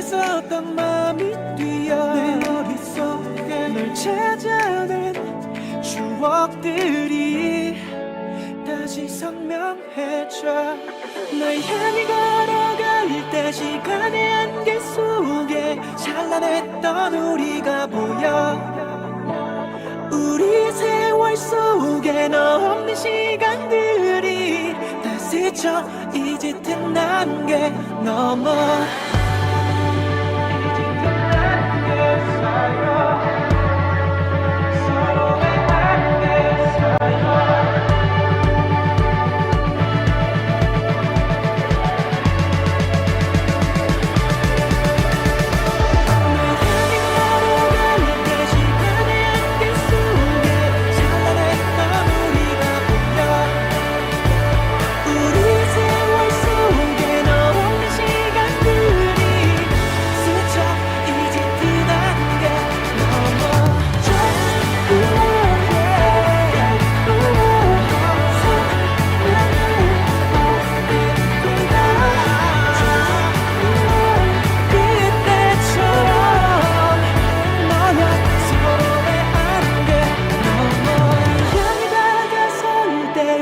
있었던 마음이 뛰어 내 머릿속에 널 찾아낸 추억들이 다시 선명해져. 널 향해 걸어갈 때 시간의 안개 속에 찬란했던 우리가 보여. 우리 세월 속에 너 없는 시간들이 다 스쳐 이제 틈난 게 넘어.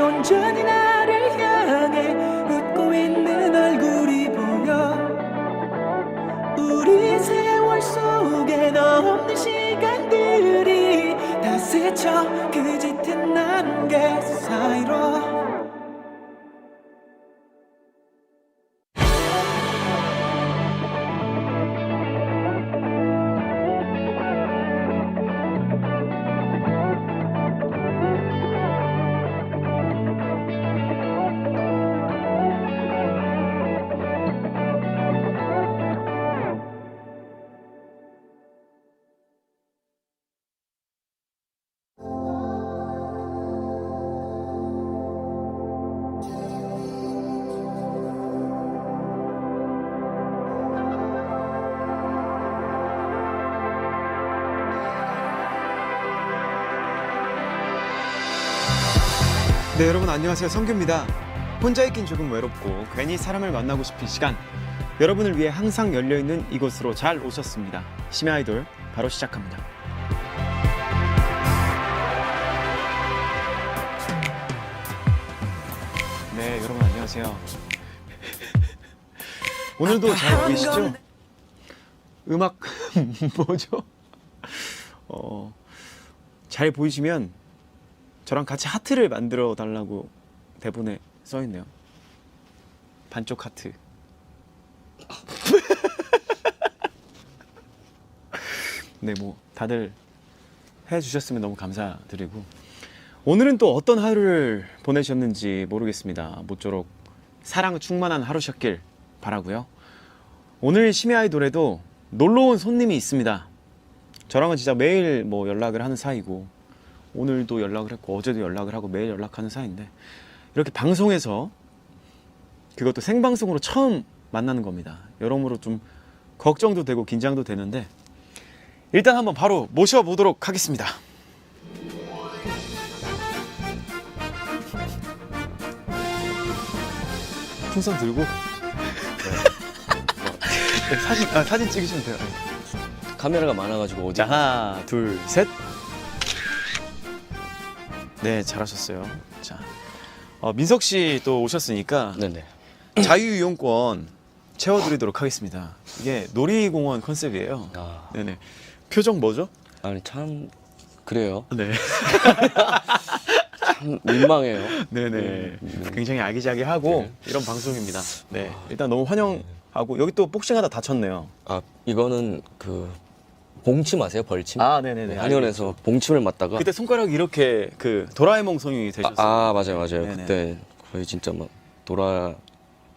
온전히 나를 향해 웃고 있는 얼굴이 보여. 우리 세월 속에 너 없는 시간들이 다 스쳐 그 짙은 안개 사이로. 네, 여러분 안녕하세요. 성규입니다. 혼자 있긴 조금 외롭고 괜히 사람을 만나고 싶은 시간, 여러분을 위해 항상 열려있는 이곳으로 잘 오셨습니다. 심야 아이돌 바로 시작합니다. 네, 여러분 안녕하세요. 오늘도 잘 보이시죠? 음악 뭐죠? 잘 보이시면 저랑 같이 하트를 만들어 달라고 대본에 써 있네요. 반쪽 하트. 네, 뭐 다들 해주셨으면 너무 감사드리고, 오늘은 또 어떤 하루를 보내셨는지 모르겠습니다. 모쪼록 사랑 충만한 하루셨길 바라고요. 오늘 심야 아이돌에도 놀러 온 손님이 있습니다. 저랑은 진짜 매일 뭐 연락을 하는 사이고, 오늘도 연락을 했고 어제도 연락을 하고 매일 연락하는 사이인데, 이렇게 방송에서, 그것도 생방송으로 처음 만나는 겁니다. 여러모로 좀 걱정도 되고 긴장도 되는데, 일단 한번 바로 모셔보도록 하겠습니다. 풍선 들고 네, 사진 찍으시면 돼요. 카메라가 많아가지고 어디? 자, 하나 둘 셋. 네, 잘하셨어요. 자, 민석 씨 또 오셨으니까 네네. 자유이용권 채워드리도록 하겠습니다. 이게 놀이공원 컨셉이에요. 아, 네네. 표정 뭐죠? 아니 참 그래요. 네. 참 민망해요. 네네. 굉장히 아기자기하고 네. 이런 방송입니다. 네. 일단 너무 환영하고, 여기 또 복싱하다 다쳤네요. 아, 이거는 그 봉침 아세요? 벌침? 아, 네네네. 한의원에서 봉침을 맞다가 그때 손가락이 이렇게 그 도라에몽 성이 되셨어요. 맞아요. 네네. 그때 거의 진짜 막 도라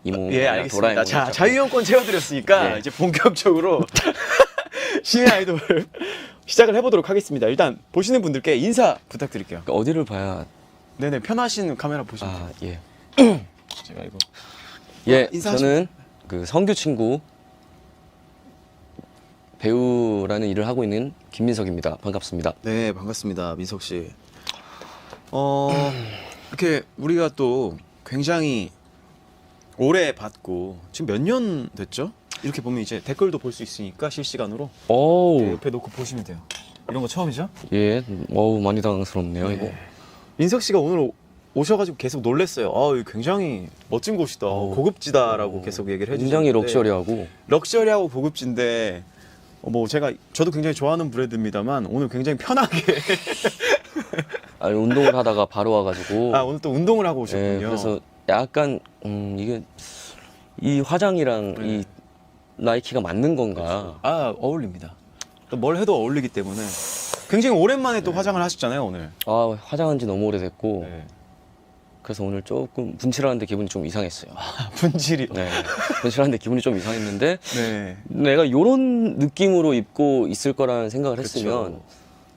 이모. 예, 알겠습니다. 자, 자유이용권 채워드렸으니까 네. 이제 본격적으로 심야 아이돌 시작을 해보도록 하겠습니다. 일단 보시는 분들께 인사 부탁드릴게요. 그러니까 어디를 봐야? 네네, 편하신 카메라 보시면 돼요. 아, 예. 제가 이거 예, 인사하시면 저는 그 성규 친구 배우라는 일을 하고 있는 김민석입니다. 반갑습니다. 네, 반갑습니다, 민석 씨. 이렇게 우리가 또 굉장히 오래 봤고, 지금 몇 년 됐죠? 이렇게 보면 이제 댓글도 볼 수 있으니까 실시간으로 어우, 네, 옆에 놓고 보시면 돼요. 이런 거 처음이죠? 예, 어우, 많이 당황스럽네요, 이거. 민석 씨가 오늘 오셔가지고 계속 놀랬어요. 이거 굉장히 멋진 곳이다, 고급지다라고 계속 얘기를 해주시는데 굉장히 럭셔리하고. 럭셔리하고 고급진데 뭐 저도 굉장히 좋아하는 브랜드입니다만 오늘 굉장히 편하게 아니, 운동을 하다가 바로 와가지고. 오늘 또 운동을 하고 오셨군요. 예, 그래서 약간 이게 이 화장이랑 이 나이키가 맞는 건가? 어울립니다. 또 뭘 해도 어울리기 때문에 굉장히 오랜만에 또 화장을 하셨잖아요 오늘. 아, 화장한 지 너무 오래됐고. 네. 그래서 오늘 조금 분칠하는데 기분이 좀 이상했어요. 분질이. 네, 분칠하는데 기분이 좀 이상했는데 네. 내가 요런 느낌으로 입고 있을 거라는 생각을 그쵸. 했으면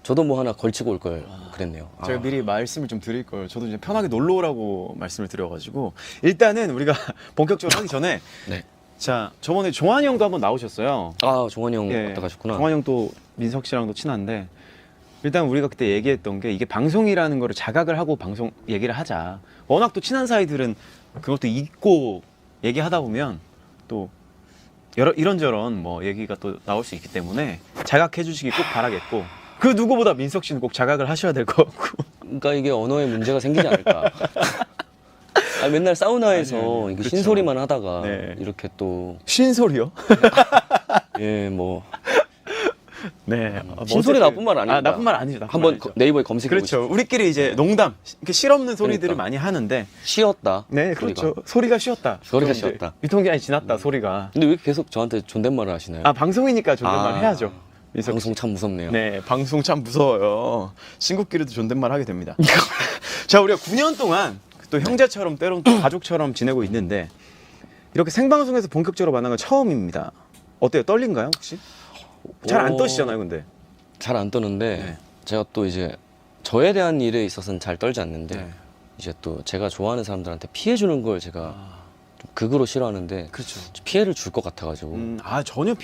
저도 뭐 하나 걸치고 올 걸 그랬네요. 제가 미리 말씀을 좀 드릴 걸. 저도 이제 편하게 놀러 오라고 말씀을 드려가지고 일단은 우리가 본격적으로 하기 전에 네. 자 저번에 종환이 형도 한번 나오셨어요. 아, 종환이 형 예, 왔다 가셨구나. 종환이 형도 민석 씨랑도 친한데 일단 우리가 그때 얘기했던 게 이게 방송이라는 거를 자각을 하고 방송 얘기를 하자. 워낙 또 친한 사이들은 그것도 잊고 얘기하다 보면 또 이런저런 뭐 얘기가 또 나올 수 있기 때문에 자각해 주시기 꼭 바라겠고 그 누구보다 민석 씨는 꼭 자각을 하셔야 될 것 같고. 그러니까 이게 언어에 문제가 생기지 않을까. 아, 맨날 사우나에서 아니, 이게 그렇죠. 신소리만 하다가 네. 이렇게 또 신소리요? 예, 뭐 네. 신소리 나쁜 말 아닙니다. 나쁜 말 아니죠. 나쁜 말 한번 아니죠. 네이버에 검색해 보시죠. 그렇죠. 우리끼리 이제 농담, 이렇게 실없는 소리들을 그러니까. 많이 하는데, 쉬었다. 네, 그렇죠. 소리가 쉬었다. 소리가 그럼 이제 쉬었다. 유통기한이 지났다. 소리가. 근데 왜 계속 저한테 존댓말을 하시나요? 방송이니까 존댓말 해야죠. 민석 씨. 방송 참 무섭네요. 네, 방송 참 무서워요. 친구끼리도 존댓말 하게 됩니다. 자, 우리가 9년 동안 또 형제처럼 때론 또 가족처럼 지내고 있는데 이렇게 생방송에서 본격적으로 만난 건 처음입니다. 어때요? 떨린가요, 혹시? 잘 안 떠시잖아요, 근데. 잘 안 떠는데 네. 제가 또 이제 저에 대한 일에 있어서는 잘 떨지 않는데 네. 이제 또 제가 좋아하는 사람들한테 피해 주는 걸 제가 좀 극으로 싫어하는데 그렇죠. 피해를 줄 것 같아가지고 전혀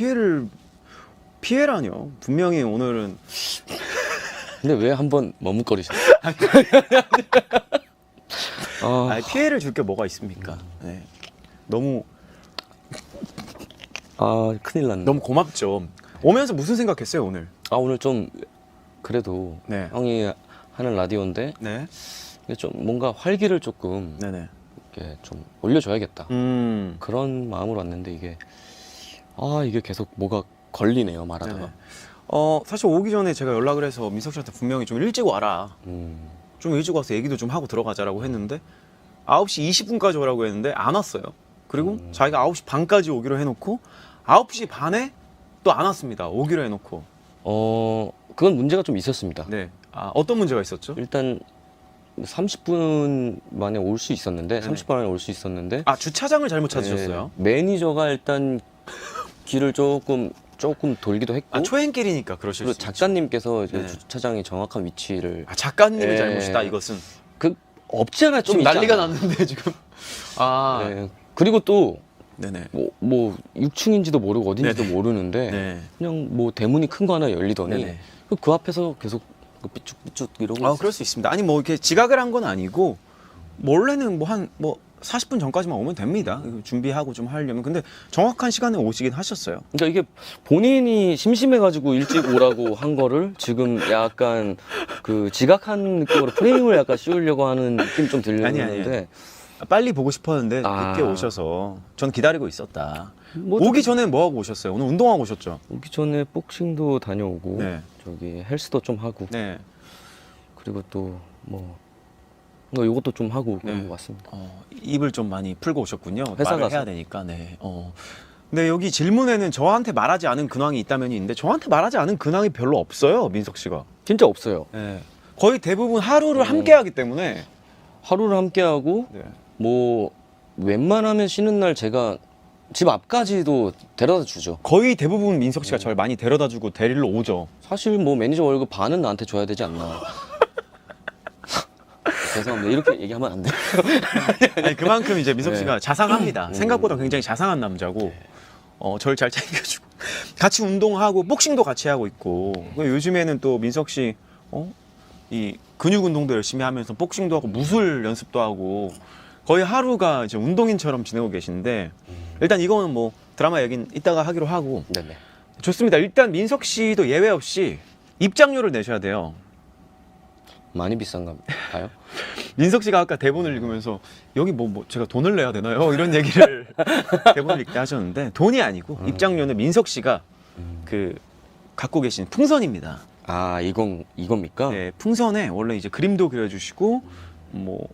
피해라뇨. 분명히 오늘은 근데 왜 한번 머뭇거리셨어요? 피해를 줄 게 뭐가 있습니까? 네. 너무 큰일 났네. 너무 고맙죠. 오면서 무슨 생각했어요 오늘? 오늘 좀 그래도 네. 형이 하는 라디오인데 네. 이게 좀 뭔가 활기를 조금 네네. 이렇게 좀 올려줘야겠다 음. 그런 마음으로 왔는데 이게 계속 뭐가 걸리네요 말하다가. 네네. 사실 오기 전에 제가 연락을 해서 민석 씨한테 분명히 좀 일찍 와라. 좀 일찍 와서 얘기도 좀 하고 들어가자라고 했는데 9시 20분까지 오라고 했는데 안 왔어요. 그리고 자기가 9시 반까지 오기로 해놓고 9시 반에 또 안 왔습니다. 오기로 해놓고. 그건 문제가 좀 있었습니다. 네. 어떤 문제가 있었죠? 일단 30분 만에 올 수 있었는데 네네. 30분 안에 올 수 있었는데 주차장을 잘못 찾으셨어요? 네, 매니저가 일단 길을 조금 돌기도 했고 초행길이니까 그러실 그리고 수 있죠. 작가님께서 이제 네. 주차장의 정확한 위치를 작가님의 네. 잘못이다 이것은. 없지 않아 좀 지금 있지 난리가 않아? 났는데 지금. 네. 그리고 또 네네. 뭐 6층인지도 모르고 어딘지도 네네. 모르는데 네. 그냥 뭐 대문이 큰 거 하나 열리더니 네네. 그 앞에서 계속 삐쭉삐쭉 이러고 있었어요. 그럴 수 있습니다. 아니 뭐 이렇게 지각을 한 건 아니고 원래는 한 40분 전까지만 오면 됩니다. 이거 준비하고 좀 하려면. 근데 정확한 시간에 오시긴 하셨어요. 그러니까 이게 본인이 심심해가지고 일찍 오라고 한 거를 지금 약간 그 지각한 느낌으로 프레임을 약간 씌우려고 하는 느낌 좀 들렸는데 아니. 빨리 보고 싶었는데 늦게 오셔서 전 기다리고 있었다. 오기 전에 뭐 하고 오셨어요? 오늘 운동하고 오셨죠? 오기 전에 복싱도 다녀오고 네. 저기 헬스도 좀 하고 네. 그리고 또 뭐 요것도 좀 하고 네. 그런 것 같습니다. 입을 좀 많이 풀고 오셨군요. 회사 말을 가서. 해야 되니까. 네. 근데 여기 질문에는 저한테 말하지 않은 근황이 있다면이 있는데 저한테 말하지 않은 근황이 별로 없어요, 민석 씨가. 진짜 없어요. 네. 거의 대부분 하루를 함께하기 때문에. 하루를 함께하고 네. 뭐 웬만하면 쉬는 날 제가 집 앞까지도 데려다 주죠. 거의 대부분 민석 씨가 저를 많이 데려다주고 데리러 오죠. 사실 뭐 매니저 월급 반은 나한테 줘야 되지 않나. 죄송합니다. 이렇게 얘기하면 안 돼요. 아니, 그만큼 이제 민석 네. 씨가 자상합니다. 생각보다 굉장히 자상한 남자고, 저를 잘 챙겨주고, 같이 운동하고, 복싱도 같이 하고 있고, 요즘에는 또 민석 씨, 이 근육 운동도 열심히 하면서 복싱도 하고, 무술 연습도 하고, 거의 하루가 이제 운동인처럼 지내고 계신데, 일단 이거는 뭐, 드라마 얘기는 이따가 하기로 하고. 네네. 좋습니다. 일단 민석 씨도 예외 없이 입장료를 내셔야 돼요. 많이 비싼가요? 민석 씨가 아까 대본을 읽으면서 여기 뭐 제가 돈을 내야 되나요? 이런 얘기를 대본을 읽게 하셨는데 돈이 아니고 입장료는 민석 씨가 그 갖고 계신 풍선입니다. 아, 이겁니까? 네, 풍선에 원래 이제 그림도 그려주시고 뭐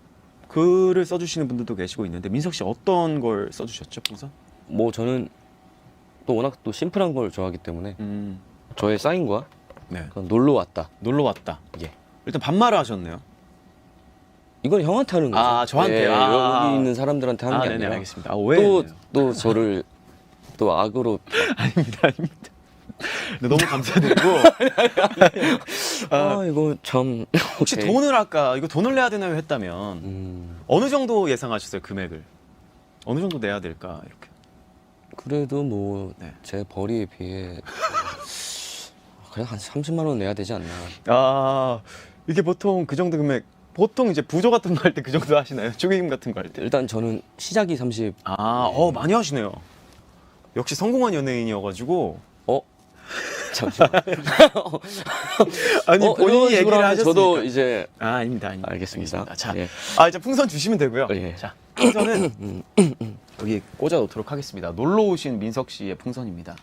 글을 써주시는 분들도 계시고 있는데 민석 씨 어떤 걸 써주셨죠, 풍선? 뭐 저는 또 워낙 또 심플한 걸 좋아하기 때문에 저의 사인과 네. 그건 놀러 왔다. 놀러 왔다. 예. 일단 반말을 하셨네요. 이건 형한테 하는 거죠. 아, 저한테요? 예, 아. 여기 있는 사람들한테 하는 게 네네, 아니라 알겠습니다. 오해했네요. 또 저를 또 악으로 아닙니다. 네, 너무 감사드리고 이거 참 혹시 오케이. 돈을 아까 이거 돈을 내야 되나요 했다면 어느 정도 예상하셨어요, 금액을? 어느 정도 내야 될까 이렇게? 그래도 뭐 네. 제 벌이에 비해 그냥 한 30만 원 내야 되지 않나. 아, 이게 보통 그 정도 금액 보통 이제 부조 같은 거 할 때 그 정도 하시나요? 축의금 같은 거 할 때? 일단 저는 시작이 30. 아, 많이 하시네요. 역시 성공한 연예인이어가지고. 잠시만. 아니 이런 본인이 식으로 얘기를 하면 하셨으니까. 저도 이제 아닙니다. 알겠습니다. 자, 예. 이제 풍선 주시면 되고요. 예. 자, 풍선은 여기 꽂아 놓도록 하겠습니다. 놀러 오신 민석 씨의 풍선입니다.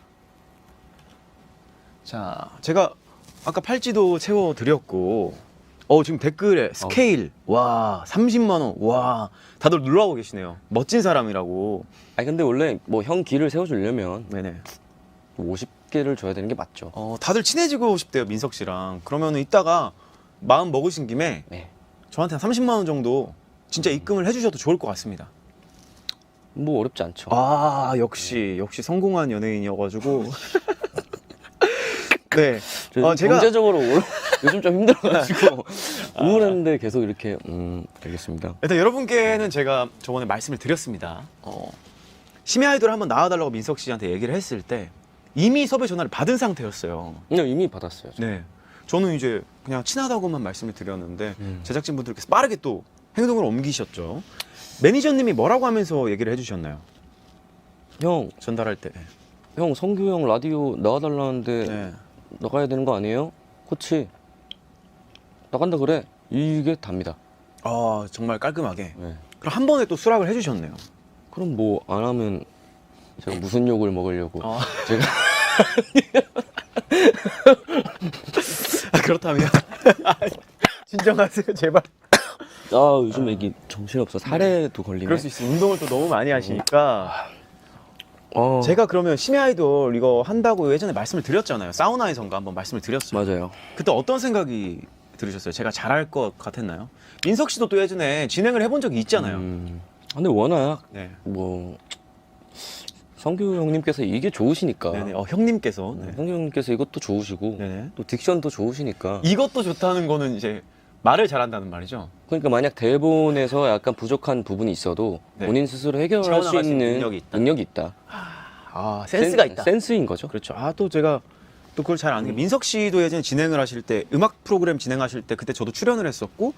자, 제가 아까 팔찌도 채워 드렸고, 지금 댓글에 스케일, 와, 30만 원, 와, 다들 놀라고 계시네요. 멋진 사람이라고. 아니 근데 원래 뭐 형 길을 세워주려면 네네. 50개를 줘야 되는 게 맞죠. 다들 친해지고 싶대요, 민석 씨랑. 그러면은 이따가 마음 먹으신 김에 네. 저한테 한 30만 원 정도 진짜 입금을 해주셔도 좋을 것 같습니다. 뭐 어렵지 않죠. 아, 역시 성공한 연예인이어가지고. 네. 제가 경제적으로 요즘 좀 힘들어가지고 우울한데 계속 이렇게 알겠습니다. 일단 여러분께는 제가 저번에 말씀을 드렸습니다. 심야 아이돌 한번 나와달라고 민석 씨한테 얘기를 했을 때 이미 섭외 전화를 받은 상태였어요. 그냥 이미 받았어요. 네. 저는 이제 그냥 친하다고만 말씀을 드렸는데 제작진분들께서 빠르게 또 행동을 옮기셨죠. 매니저님이 뭐라고 하면서 얘기를 해주셨나요? 형 전달할 때. 성규 형 라디오 나와달라는데 네. 나가야 되는 거 아니에요? 코치 나간다 그래. 이게 답니다. 아, 정말 깔끔하게. 네. 그럼 한 번에 또 수락을 해주셨네요. 그럼 뭐 안 하면 제가 무슨 욕을 먹으려고 제가 그렇다면 진정하세요, 제발. 요즘 애기 정신없어. 살에도 걸리네. 그럴 수 있어요. 운동을 또 너무 많이 하시니까. 어, 제가 그러면 심야 아이돌 이거 한다고 예전에 말씀을 드렸잖아요. 사우나에선가 한번 말씀을 드렸어요. 맞아요. 그때 어떤 생각이 들으셨어요? 제가 잘할 것 같았나요? 민석 씨도 또 예전에 진행을 해본 적이 있잖아요. 근데 워낙 네. 뭐 성규 형님께서 이게 좋으시니까. 네네. 형님께서. 네. 성규 형님께서 이것도 좋으시고 네네. 또 딕션도 좋으시니까. 이것도 좋다는 거는 이제 말을 잘한다는 말이죠. 그러니까 만약 대본에서 약간 부족한 부분이 있어도 네. 본인 스스로 해결할 수 채워나갈 수 있는 있는 능력이 있다. 센스가 있다. 센스인 거죠. 그렇죠. 또 제가 또 그걸 잘 아는 게 민석 씨도 예전에 진행을 하실 때 음악 프로그램 진행하실 때 그때 저도 출연을 했었고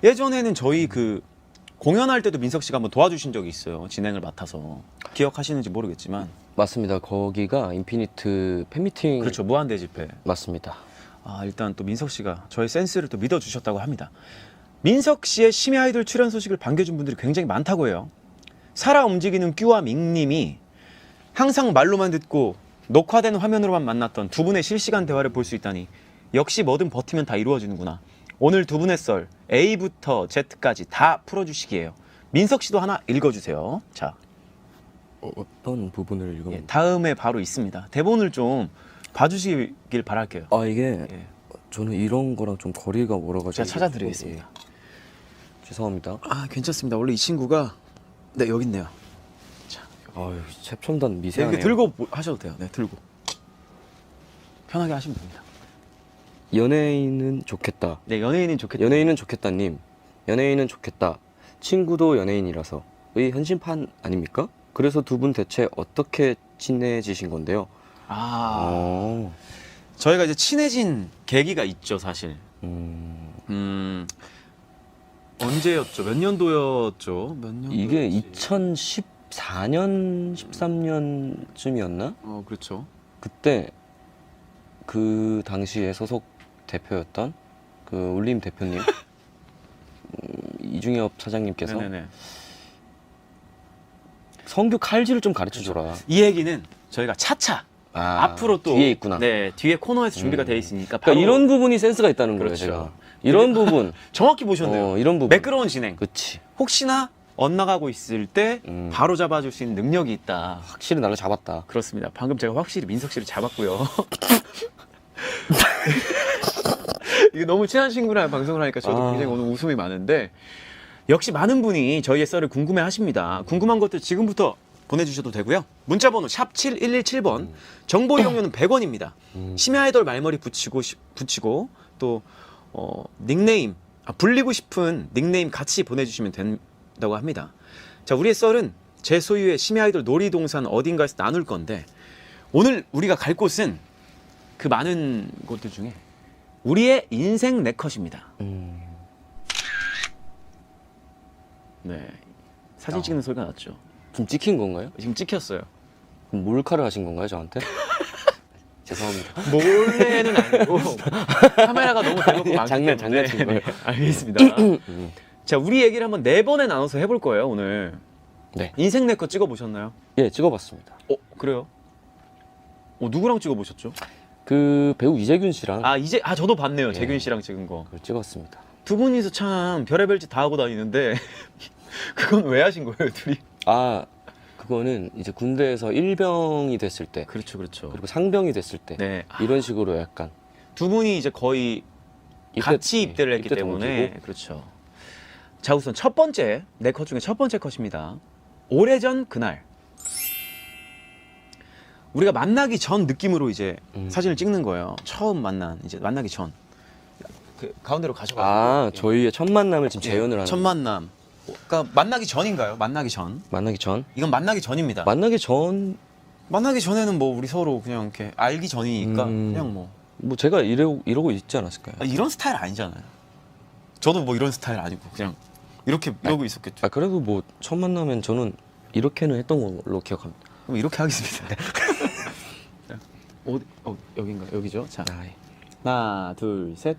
예전에는 저희 그 공연할 때도 민석 씨가 한번 도와주신 적이 있어요. 진행을 맡아서 기억하시는지 모르겠지만 맞습니다. 거기가 인피니트 팬미팅. 그렇죠. 무한대 집회. 맞습니다. 일단 또 민석 씨가 저의 센스를 또 믿어주셨다고 합니다. 민석 씨의 심야 아이돌 출연 소식을 반겨준 분들이 굉장히 많다고 해요. 살아 움직이는 큐와 밍님이 항상 말로만 듣고 녹화된 화면으로만 만났던 두 분의 실시간 대화를 볼 수 있다니 역시 뭐든 버티면 다 이루어지는구나. 오늘 두 분의 썰 A부터 Z까지 다 풀어주시기에요. 민석 씨도 하나 읽어주세요. 자, 어떤 부분을 읽으면 예, 다음에 바로 있습니다. 대본을 좀 봐주시길 바랄게요. 이게 예. 저는 이런 거랑 좀 거리가 멀어가지고 제가 찾아드리겠습니다. 예. 죄송합니다. 괜찮습니다. 원래 이 친구가 네 여기 있네요. 최첨단 네, 미세하네요. 이렇게 들고 하셔도 돼요. 네, 들고 편하게 하시면 됩니다. 연예인은 좋겠다. 네, 연예인은 좋겠다. 연예인은 좋겠다님. 연예인은 좋겠다. 친구도 연예인이라서 의 현실판 아닙니까? 그래서 두 분 대체 어떻게 친해지신 건데요? 저희가 이제 친해진 계기가 있죠, 사실. 언제였죠? 몇 년도였죠? 몇 년도? 이게 2010 14년, 13년쯤이었나? 그렇죠. 그때 그 당시에 소속 대표였던 그 울림 대표님 이중엽 사장님께서 네네네. 성규 칼질을 좀 가르쳐 줘라. 이 얘기는 저희가 차차 앞으로 또 뒤에 있구나. 네, 뒤에 코너에서 준비가 돼 있으니까 그러니까 바로 이런 부분이 센스가 있다는 거예요, 그렇죠. 제가. 이런 부분. 정확히 보셨네요. 이런 부분. 매끄러운 진행. 그치. 혹시나 엇나가고 있을 때 음. 바로 잡아줄 수 있는 능력이 있다. 확실히 나를 잡았다. 그렇습니다. 방금 제가 확실히 민석 씨를 잡았고요. 이게 너무 친한 친구랑 방송을 하니까 저도 아. 굉장히 오늘 웃음이 많은데 역시 많은 분이 저희의 썰을 궁금해 하십니다. 궁금한 것들 지금부터 보내주셔도 되고요. 문자번호 샵 7117번 정보 이용료는 100원입니다. 심야 아이돌 말머리 붙이고 또 닉네임 불리고 싶은 닉네임 같이 보내주시면 된다고 합니다. 자, 우리의 썰은 제 소유의 심야 아이돌 놀이동산 어딘가에서 나눌 건데 오늘 우리가 갈 곳은 그 많은 곳들 중에 우리의 인생 네컷입니다. 네, 사진 찍는 소리가 났죠. 좀 찍힌 건가요? 지금 찍혔어요. 그럼 몰카를 하신 건가요, 저한테? 죄송합니다. 몰래는 아니고 카메라가 너무 대놓고 많기 때문에. 장난친 거예요. 알겠습니다. 자, 우리 얘기를 한번 4번에 나눠서 해볼 거예요, 오늘. 네. 인생 네컷 찍어보셨나요? 예, 찍어봤습니다. 그래요? 누구랑 찍어보셨죠? 그 배우 이재균 씨랑 저도 봤네요. 예. 재균 씨랑 찍은 거. 그걸 찍었습니다. 두 분이서 참 별의별 짓 다 하고 다니는데 그건 왜 하신 거예요, 둘이? 그거는 이제 군대에서 일병이 됐을 때 그렇죠, 그렇죠. 그리고 상병이 됐을 때 네, 이런 식으로 약간 두 분이 이제 거의 같이 입대를 했기 때문에 동기고. 그렇죠. 자, 우선 첫 번째 네 컷 중에 첫 번째 컷입니다. 오래전 그날 우리가 만나기 전 느낌으로 이제 사진을 찍는 거예요. 처음 만나기 전. 그 가운데로 가셔가지고. 저희의 첫 만남을 지금 재현을 하는. 첫 만남. 그러니까 만나기 전인가요? 만나기 전. 만나기 전? 이건 만나기 전입니다. 만나기 전 만나기 전에는 뭐 우리 서로 그냥 이렇게 알기 전이니까 그냥 뭐 제가 이러고 있지 않았을까요? 이런 스타일 아니잖아요. 저도 뭐 이런 스타일 아니고 그냥 이러고 있었겠죠. 그래도 뭐 첫 만나면 저는 이렇게는 했던 걸로 기억합니다. 그럼 이렇게 하겠습니다. 자, 여긴가? 여기죠. 자, 예. 하나, 둘, 셋.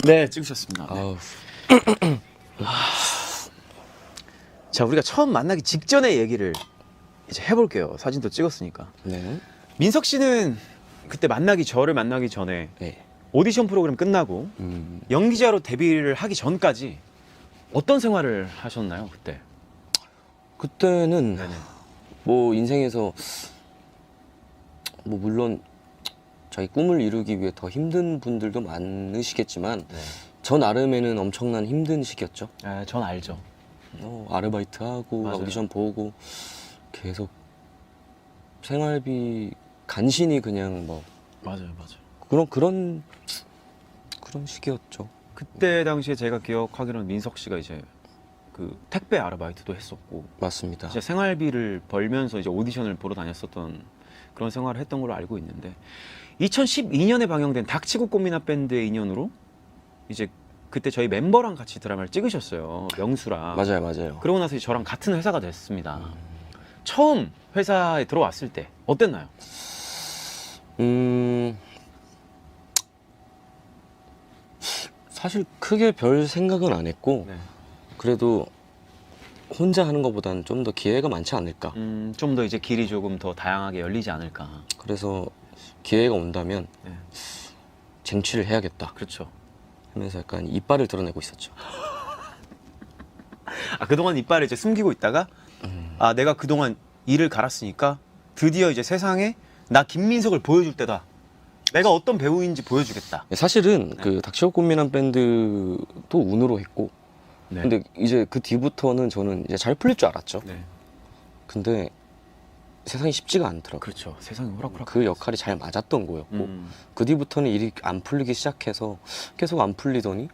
네, 찍으셨습니다. 네. 아우. 자, 우리가 처음 만나기 직전의 얘기를 이제 해볼게요. 사진도 찍었으니까. 네. 민석 씨는 그때 저를 만나기 전에 네. 오디션 프로그램 끝나고 연기자로 데뷔를 하기 전까지 어떤 생활을 하셨나요, 그때? 그때는 네네. 뭐 인생에서 뭐 물론 자기 꿈을 이루기 위해 더 힘든 분들도 많으시겠지만 저 나름에는 엄청난 힘든 시기였죠. 전 알죠. 아르바이트 하고 맞아요. 오디션 보고 계속 생활비 간신히 그냥 뭐 맞아요. 그런 시기였죠. 그때 당시에 제가 기억하기로는 민석 씨가 이제 그 택배 아르바이트도 했었고 맞습니다. 이제 생활비를 벌면서 이제 오디션을 보러 다녔었던 그런 생활을 했던 걸로 알고 있는데 2012년에 방영된 닥치고 꽃미나 밴드의 인연으로 이제 그때 저희 멤버랑 같이 드라마를 찍으셨어요. 명수랑. 맞아요. 그러고 나서 이제 저랑 같은 회사가 됐습니다. 처음 회사에 들어왔을 때 어땠나요? 사실 크게 별 생각은 안 했고 네. 그래도 혼자 하는 것보다는 좀 더 기회가 많지 않을까. 좀 더 이제 길이 조금 더 다양하게 열리지 않을까. 그래서 기회가 온다면 네. 쟁취를 해야겠다 그렇죠. 하면서 약간 이빨을 드러내고 있었죠. 그동안 이빨을 이제 숨기고 있다가 내가 그동안 이를 갈았으니까 드디어 이제 세상에 나 김민석을 보여줄 때다. 내가 어떤 배우인지 보여주겠다. 사실은 그 닥치고 꽃미남 밴드도 운으로 했고 네. 근데 이제 그 뒤부터는 저는 이제 잘 풀릴 줄 알았죠. 네. 근데 세상이 쉽지가 않더라고요. 그렇죠. 세상이 호락호락. 그 역할이 잘 맞았던 거였고 음. 그 뒤부터는 일이 안 풀리기 시작해서 계속 안 풀리더니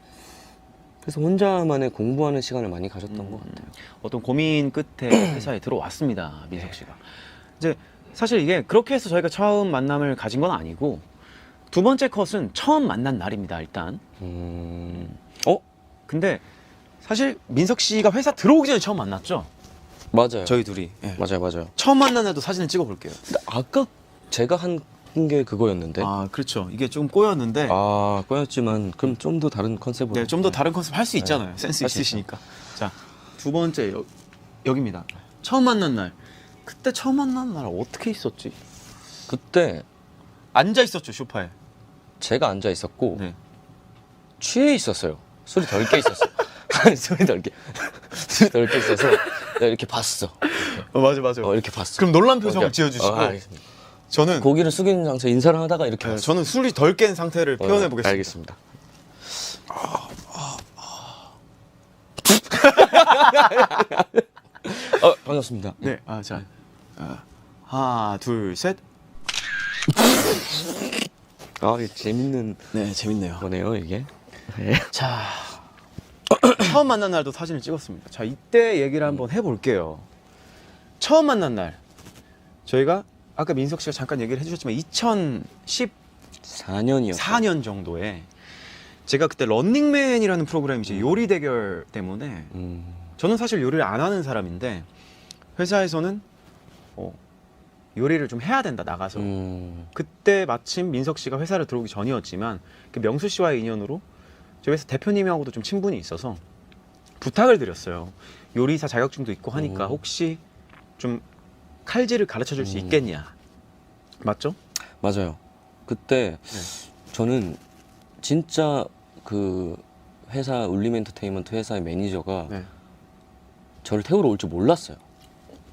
그래서 혼자만의 공부하는 시간을 많이 가졌던 것 같아요. 어떤 고민 끝에 회사에 들어왔습니다. 민석 씨가. 이제 사실 이게 그렇게 해서 저희가 처음 만남을 가진 건 아니고 두 번째 컷은 처음 만난 날입니다. 일단. 근데 사실 민석 씨가 회사 들어오기 전에 처음 만났죠? 맞아요. 저희 둘이. 예. 맞아요. 처음 만난 날도 사진을 찍어볼게요. 근데 아까 제가 한 게 그거였는데. 아 그렇죠. 이게 좀 꼬였는데 꼬였지만 그럼 좀 더 다른 컨셉으로. 네, 좀 더 다른 컨셉 할 수 있잖아요. 센스 할수 있으시니까. 자, 두 번째 여기입니다. 처음 만난 날. 그때 처음 만난 날 어떻게 있었지? 그때 앉아 있었죠, 소파에. 제가 앉아 있었고 네. 취해 있었어요. 술이 덜 깨 있었어요. 아니 술이 덜 깨 있어서 내가 이렇게 봤어. 맞아. 이렇게 봤어. 그럼 놀란 표정을 그러니까, 지어주시고. 알겠습니다. 저는 고개를 숙인 상태 인사를 하다가 이렇게 네, 봤어. 저는 술이 덜 깬 상태를 표현해 보겠습니다. 알겠습니다. 반갑습니다. 네, 자, 하나, 둘, 셋. 이게 재밌는 네, 재밌네요. 거네요, 이게. 자, 처음 만난 날도 사진을 찍었습니다. 자, 이때 얘기를 한번 해볼게요. 처음 만난 날, 저희가 아까 민석 씨가 잠깐 얘기를 해주셨지만 2014년 4년이었어요. 정도에 제가 그때 런닝맨이라는 프로그램이 이제 요리 대결 때문에 저는 사실 요리를 안 하는 사람인데 회사에서는 요리를 좀 해야 된다 나가서 그때 마침 민석 씨가 회사를 들어오기 전이었지만 그 명수 씨와의 인연으로 저희 회사 대표님하고도 좀 친분이 있어서 부탁을 드렸어요. 요리사 자격증도 있고 하니까 혹시 좀 칼질을 가르쳐 줄 수 있겠냐. 맞죠? 맞아요. 그때 네. 저는 진짜 그 회사 울림 엔터테인먼트 회사의 매니저가 네. 저를 태우러 올 줄 몰랐어요.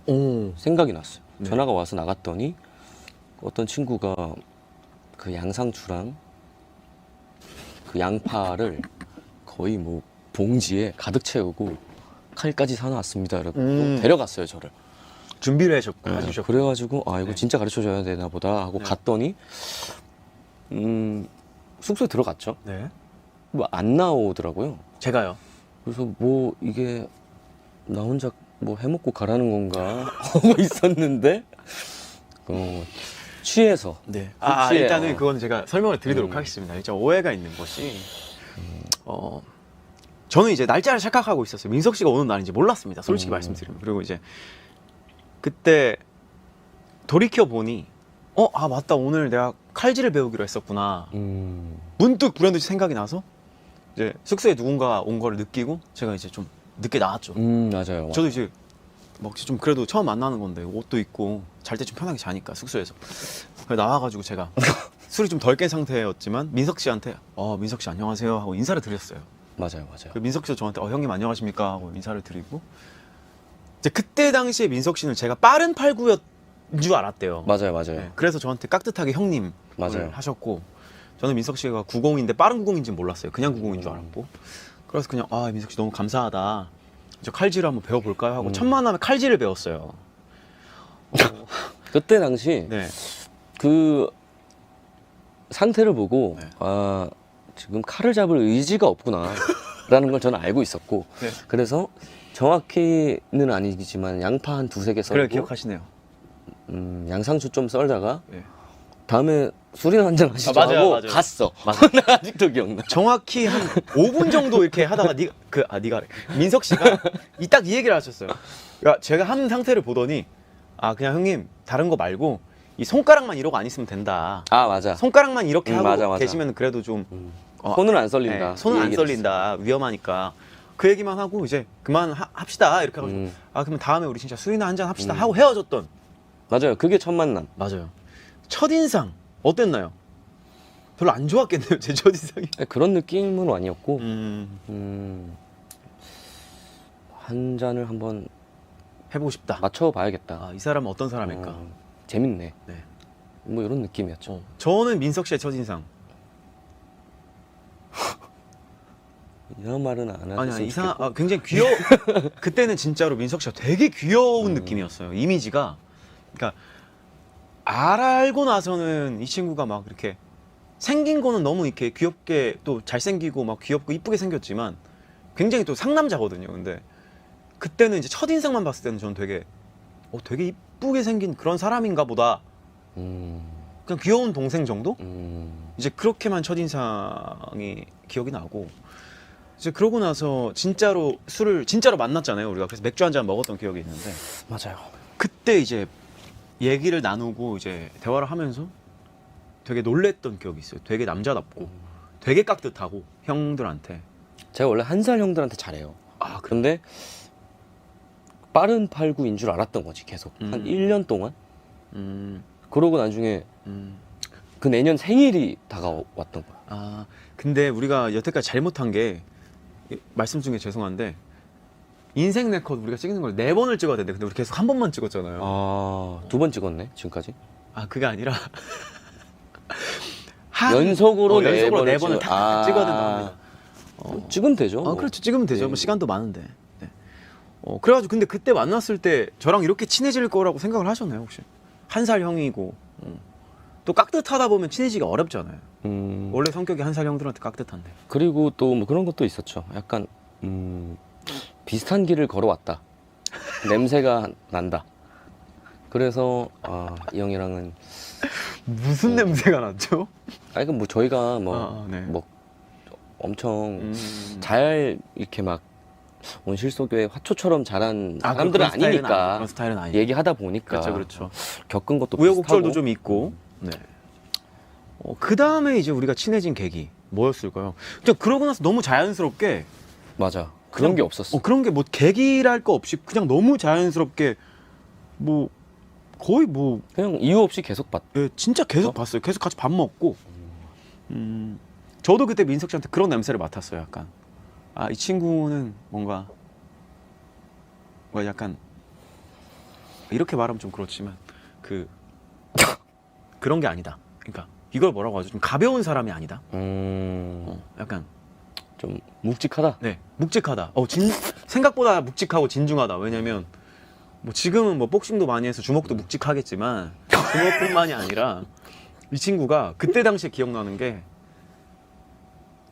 오. 생각이 났어요. 네. 전화가 와서 나갔더니 어떤 친구가 그 양상추랑 그 양파를 거의 뭐 봉지에 가득 채우고 칼까지 사놨습니다. 이러고 데려갔어요, 저를. 준비를 해주셨고. 그래가지고 이거 네. 진짜 가르쳐줘야 되나 보다 하고 네. 갔더니 숙소에 들어갔죠. 네. 뭐 안 나오더라고요. 제가요. 그래서 뭐 이게 나 혼자 뭐 해먹고 가라는 건가 하고 있었는데 취해서 네. 취해. 일단은 그건 제가 설명을 드리도록 하겠습니다. 일단 오해가 있는 것이 저는 이제 날짜를 착각하고 있었어요. 민석 씨가 오는 날인지 몰랐습니다. 솔직히 말씀드리면. 그리고 이제 그때 돌이켜 보니 맞다. 오늘 내가 칼질을 배우기로 했었구나. 문득 불현듯이 생각이 나서 이제 숙소에 누군가 온 걸 느끼고 제가 이제 좀 늦게 나왔죠. 맞아요. 저도 이제 막 좀 그래도 처음 만나는 건데 옷도 입고 잘 때 좀 편하게 자니까 숙소에서 그래 나와가지고 제가 술이 좀 덜 깬 상태였지만 민석 씨한테 민석 씨 안녕하세요 하고 인사를 드렸어요. 맞아요. 그 민석 씨도 저한테 형님 안녕하십니까 하고 인사를 드리고 이제 그때 당시에 민석 씨는 제가 빠른 8구였 줄 알았대요. 맞아요. 네, 그래서 저한테 깍듯하게 형님 맞아요. 하셨고 저는 민석 씨가 90인데 빠른 90인지는 몰랐어요. 그냥 90인 줄 알았고 그래서 그냥 민석 씨 너무 감사하다. 저 칼질을 한번 배워볼까요 하고 첫 만남에 칼질을 배웠어요. 그때 당시 네. 그 상태를 보고 네. 지금 칼을 잡을 의지가 없구나 라는 걸 저는 알고 있었고 네. 그래서 정확히는 아니지만 양파 한 두세 개 그래 썰고 기억하시네요. 양상추 좀 썰다가 네. 다음에 술이나 한잔 하시죠 맞아요, 하고 맞아요. 갔어. 맞아요. 나 아직도 기억나. 정확히 한 5분 정도 이렇게 하다가 네가래. 민석 씨가 딱 이 얘기를 하셨어요. 그러니까 제가 한 상태를 보더니 그냥 형님 다른 거 말고 이 손가락만 이러고 안 있으면 된다. 맞아. 손가락만 이렇게 하고 맞아. 계시면 그래도 좀 손은 안 썰린다. 네, 손은 이 안 얘기를 썰린다. 위험하니까. 그 얘기만 하고 이제 그만 합시다. 이렇게 해가지고 그럼 다음에 우리 진짜 술이나 한잔 합시다 하고 헤어졌던. 맞아요. 그게 첫 만남. 맞아요. 첫인상 어땠나요? 별로 안 좋았겠네요. 제 첫인상이. 그런 느낌은 아니었고 한 잔을 한번 해보고 싶다. 맞춰봐야겠다. 이 사람은 어떤 사람일까? 재밌네. 네. 뭐 이런 느낌이었죠. 저는 민석 씨의 첫인상. 이런 말은 안 하셨으면 좋겠고. 굉장히 그때는 진짜로 민석 씨가 되게 귀여운 느낌이었어요. 이미지가. 그러니까 알고 나서는 이 친구가 막 이렇게 생긴 거는 너무 이렇게 귀엽게 또 잘생기고 막 귀엽고 이쁘게 생겼지만 굉장히 또 상남자거든요. 근데 그때는 이제 첫인상만 봤을 때는 저는 되게 이쁘게 생긴 그런 사람인가 보다. 그냥 귀여운 동생 정도? 이제 그렇게만 첫인상이 기억이 나고 이제 그러고 나서 진짜로 술을 진짜로 만났잖아요 우리가. 그래서 맥주 한 잔 먹었던 기억이 있는데 맞아요. 그때 이제 얘기를 나누고 이제 대화를 하면서 되게 놀랬던 기억이 있어요. 되게 남자답고 되게 깍듯하고 형들한테. 제가 원래 한 살 형들한테 잘해요. 아 근데 빠른 8, 9인 줄 알았던 거지 계속 한 1년 동안. 그러고 나중에 그 내년 생일이 다가왔던 거야. 아 근데 우리가 여태까지 잘못한 게 말씀 중에 죄송한데 인생 네컷 우리가 찍는 걸 4번을 찍어야 되는데 근데 우리 계속 한 번만 찍었잖아요. 아, 2번 찍었네 지금까지. 아 그게 아니라 연속으로 네 연속으로 네 번을 번을 다 찍어야 된답니다. 찍으면 되죠. 아 그렇죠. 찍으면 되죠. 네. 뭐 시간도 많은데. 네. 그래가지고 근데 그때 만났을 때 저랑 이렇게 친해질 거라고 생각을 하셨나요 혹시? 한 살 형이고 또 깍듯하다 보면 친해지기가 어렵잖아요. 원래 성격이 한 살 형들한테 깍듯한데. 그리고 또 뭐 그런 것도 있었죠. 약간 비슷한 길을 걸어왔다. 냄새가 난다. 그래서 이 형이랑은 무슨 냄새가 났죠? 아니 뭐 저희가 뭐, 네. 뭐 엄청 잘 이렇게 막 온실속의 화초처럼 자란 사람들은 그런 스타일은 아니니까 그런 스타일은 아니죠. 얘기하다 보니까 그렇죠. 겪은 것도 우여곡절도 비슷하고. 좀 있고. 네. 그 다음에 이제 우리가 친해진 계기 뭐였을까요? 그냥 그러고 나서 너무 자연스럽게 맞아. 그런 게 없었어. 그런 게 뭐 계기랄 거 없이 그냥 너무 자연스럽게 뭐 거의 뭐 그냥 이유 없이 계속 봤. 예, 진짜 계속 봤어요. 계속 같이 밥 먹고. 저도 그때 민석 씨한테 그런 냄새를 맡았어요. 약간 이 친구는 뭔가 뭐 약간 이렇게 말하면 좀 그렇지만 그런 게 아니다. 그러니까 이걸 뭐라고 하죠? 좀 가벼운 사람이 아니다. 약간 좀 묵직하다. 네, 묵직하다. 생각보다 묵직하고 진중하다. 왜냐면 뭐 지금은 뭐 복싱도 많이 해서 주먹도 묵직하겠지만 주먹뿐만이 아니라 이 친구가 그때 당시에 기억나는 게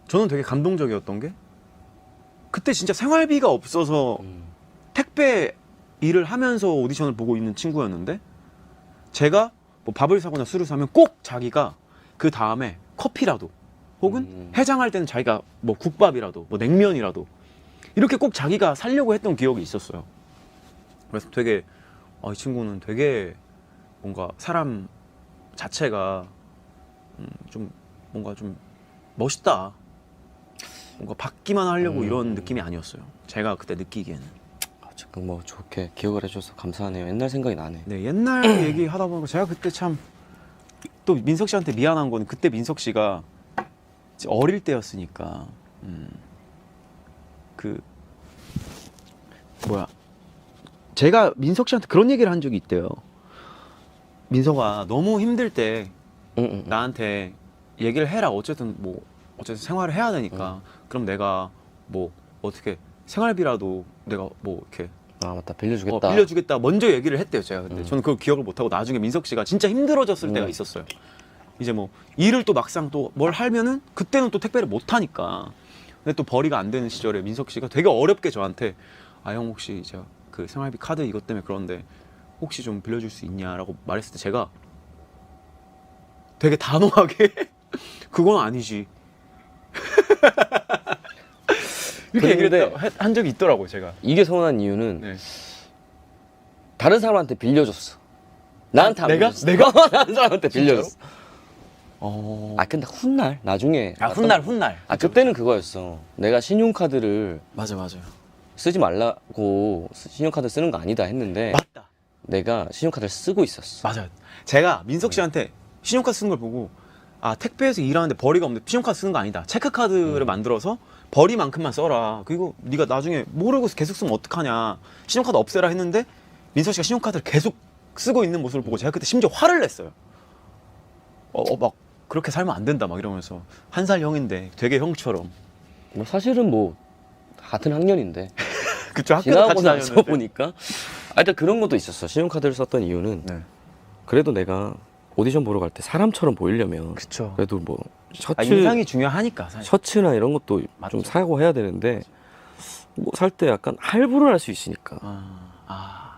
저는 되게 감동적이었던 게 그때 진짜 생활비가 없어서 택배 일을 하면서 오디션을 보고 있는 친구였는데 제가 뭐 밥을 사거나 술을 사면 꼭 자기가 그 다음에 커피라도 혹은 해장할 때는 자기가 뭐 국밥이라도 뭐 냉면이라도 이렇게 꼭 자기가 살려고 했던 기억이 있었어요. 그래서 되게 이 친구는 되게 뭔가 사람 자체가 좀 뭔가 좀 멋있다. 뭔가 받기만 하려고 이런 느낌이 아니었어요. 제가 그때 느끼기에는. 지금 뭐 좋게 기억을 해줘서 감사하네요. 옛날 생각이 나네. 네, 옛날 얘기 하다 보니까 제가 그때 참 또 민석 씨한테 미안한 건 그때 민석 씨가 이제 어릴 때였으니까 제가 민석 씨한테 그런 얘기를 한 적이 있대요. 민석아 너무 힘들 때 나한테 얘기를 해라. 어쨌든 생활을 해야 되니까. 그럼 내가 뭐 어떻게 생활비라도 내가 뭐 이렇게 맞다. 빌려주겠다. 빌려주겠다. 먼저 얘기를 했대요. 제가 근데 저는 그걸 기억을 못하고 나중에 민석 씨가 진짜 힘들어졌을 때가 있었어요. 이제 뭐 일을 또 막상 또 뭘 하면은 그때는 또 택배를 못 하니까. 근데 또 벌이가 안 되는 시절에 민석 씨가 되게 어렵게 저한테 형 혹시 제가 그 생활비 카드 이것 때문에 그런데 혹시 좀 빌려줄 수 있냐라고 말했을 때 제가 되게 단호하게 그건 아니지. 이렇게 얘기를 한 적이 있더라고요, 제가. 이게 서운한 이유는 네. 다른 사람한테 빌려줬어. 나한테 안 내가? 빌려줬어. 내가? 다른 사람한테 빌려줬어. 근데 훗날 나중에 훗날. 그때는 그거였어. 내가 신용카드를 맞아요. 쓰지 말라고 신용카드 쓰는 거 아니다 했는데 맞다. 내가 신용카드를 쓰고 있었어. 맞아요. 제가 민석 씨한테 신용카드 쓰는 걸 보고 택배에서 일하는데 벌이가 없는데 신용카드 쓰는 거 아니다. 체크카드를 만들어서 벌이만큼만 써라. 그리고 네가 나중에 모르고 계속 쓰면 어떡하냐. 신용카드 없애라 했는데 민석 씨가 신용카드를 계속 쓰고 있는 모습을 보고 제가 그때 심지어 화를 냈어요. 막 그렇게 살면 안 된다 막 이러면서 한 살 형인데 되게 형처럼. 뭐 사실은 뭐 같은 학년인데 그쵸, 학교도 지나고 같이 나서 다녔는데. 보니까 일단 그런 것도 있었어. 신용카드를 썼던 이유는 네. 그래도 내가 오디션 보러 갈 때 사람처럼 보이려면 그쵸. 그래도 뭐 셔츠, 인상이 중요하니까 사실. 셔츠나 이런 것도 맞죠. 좀 사고 해야 되는데 뭐 살 때 약간 할부를 할 수 있으니까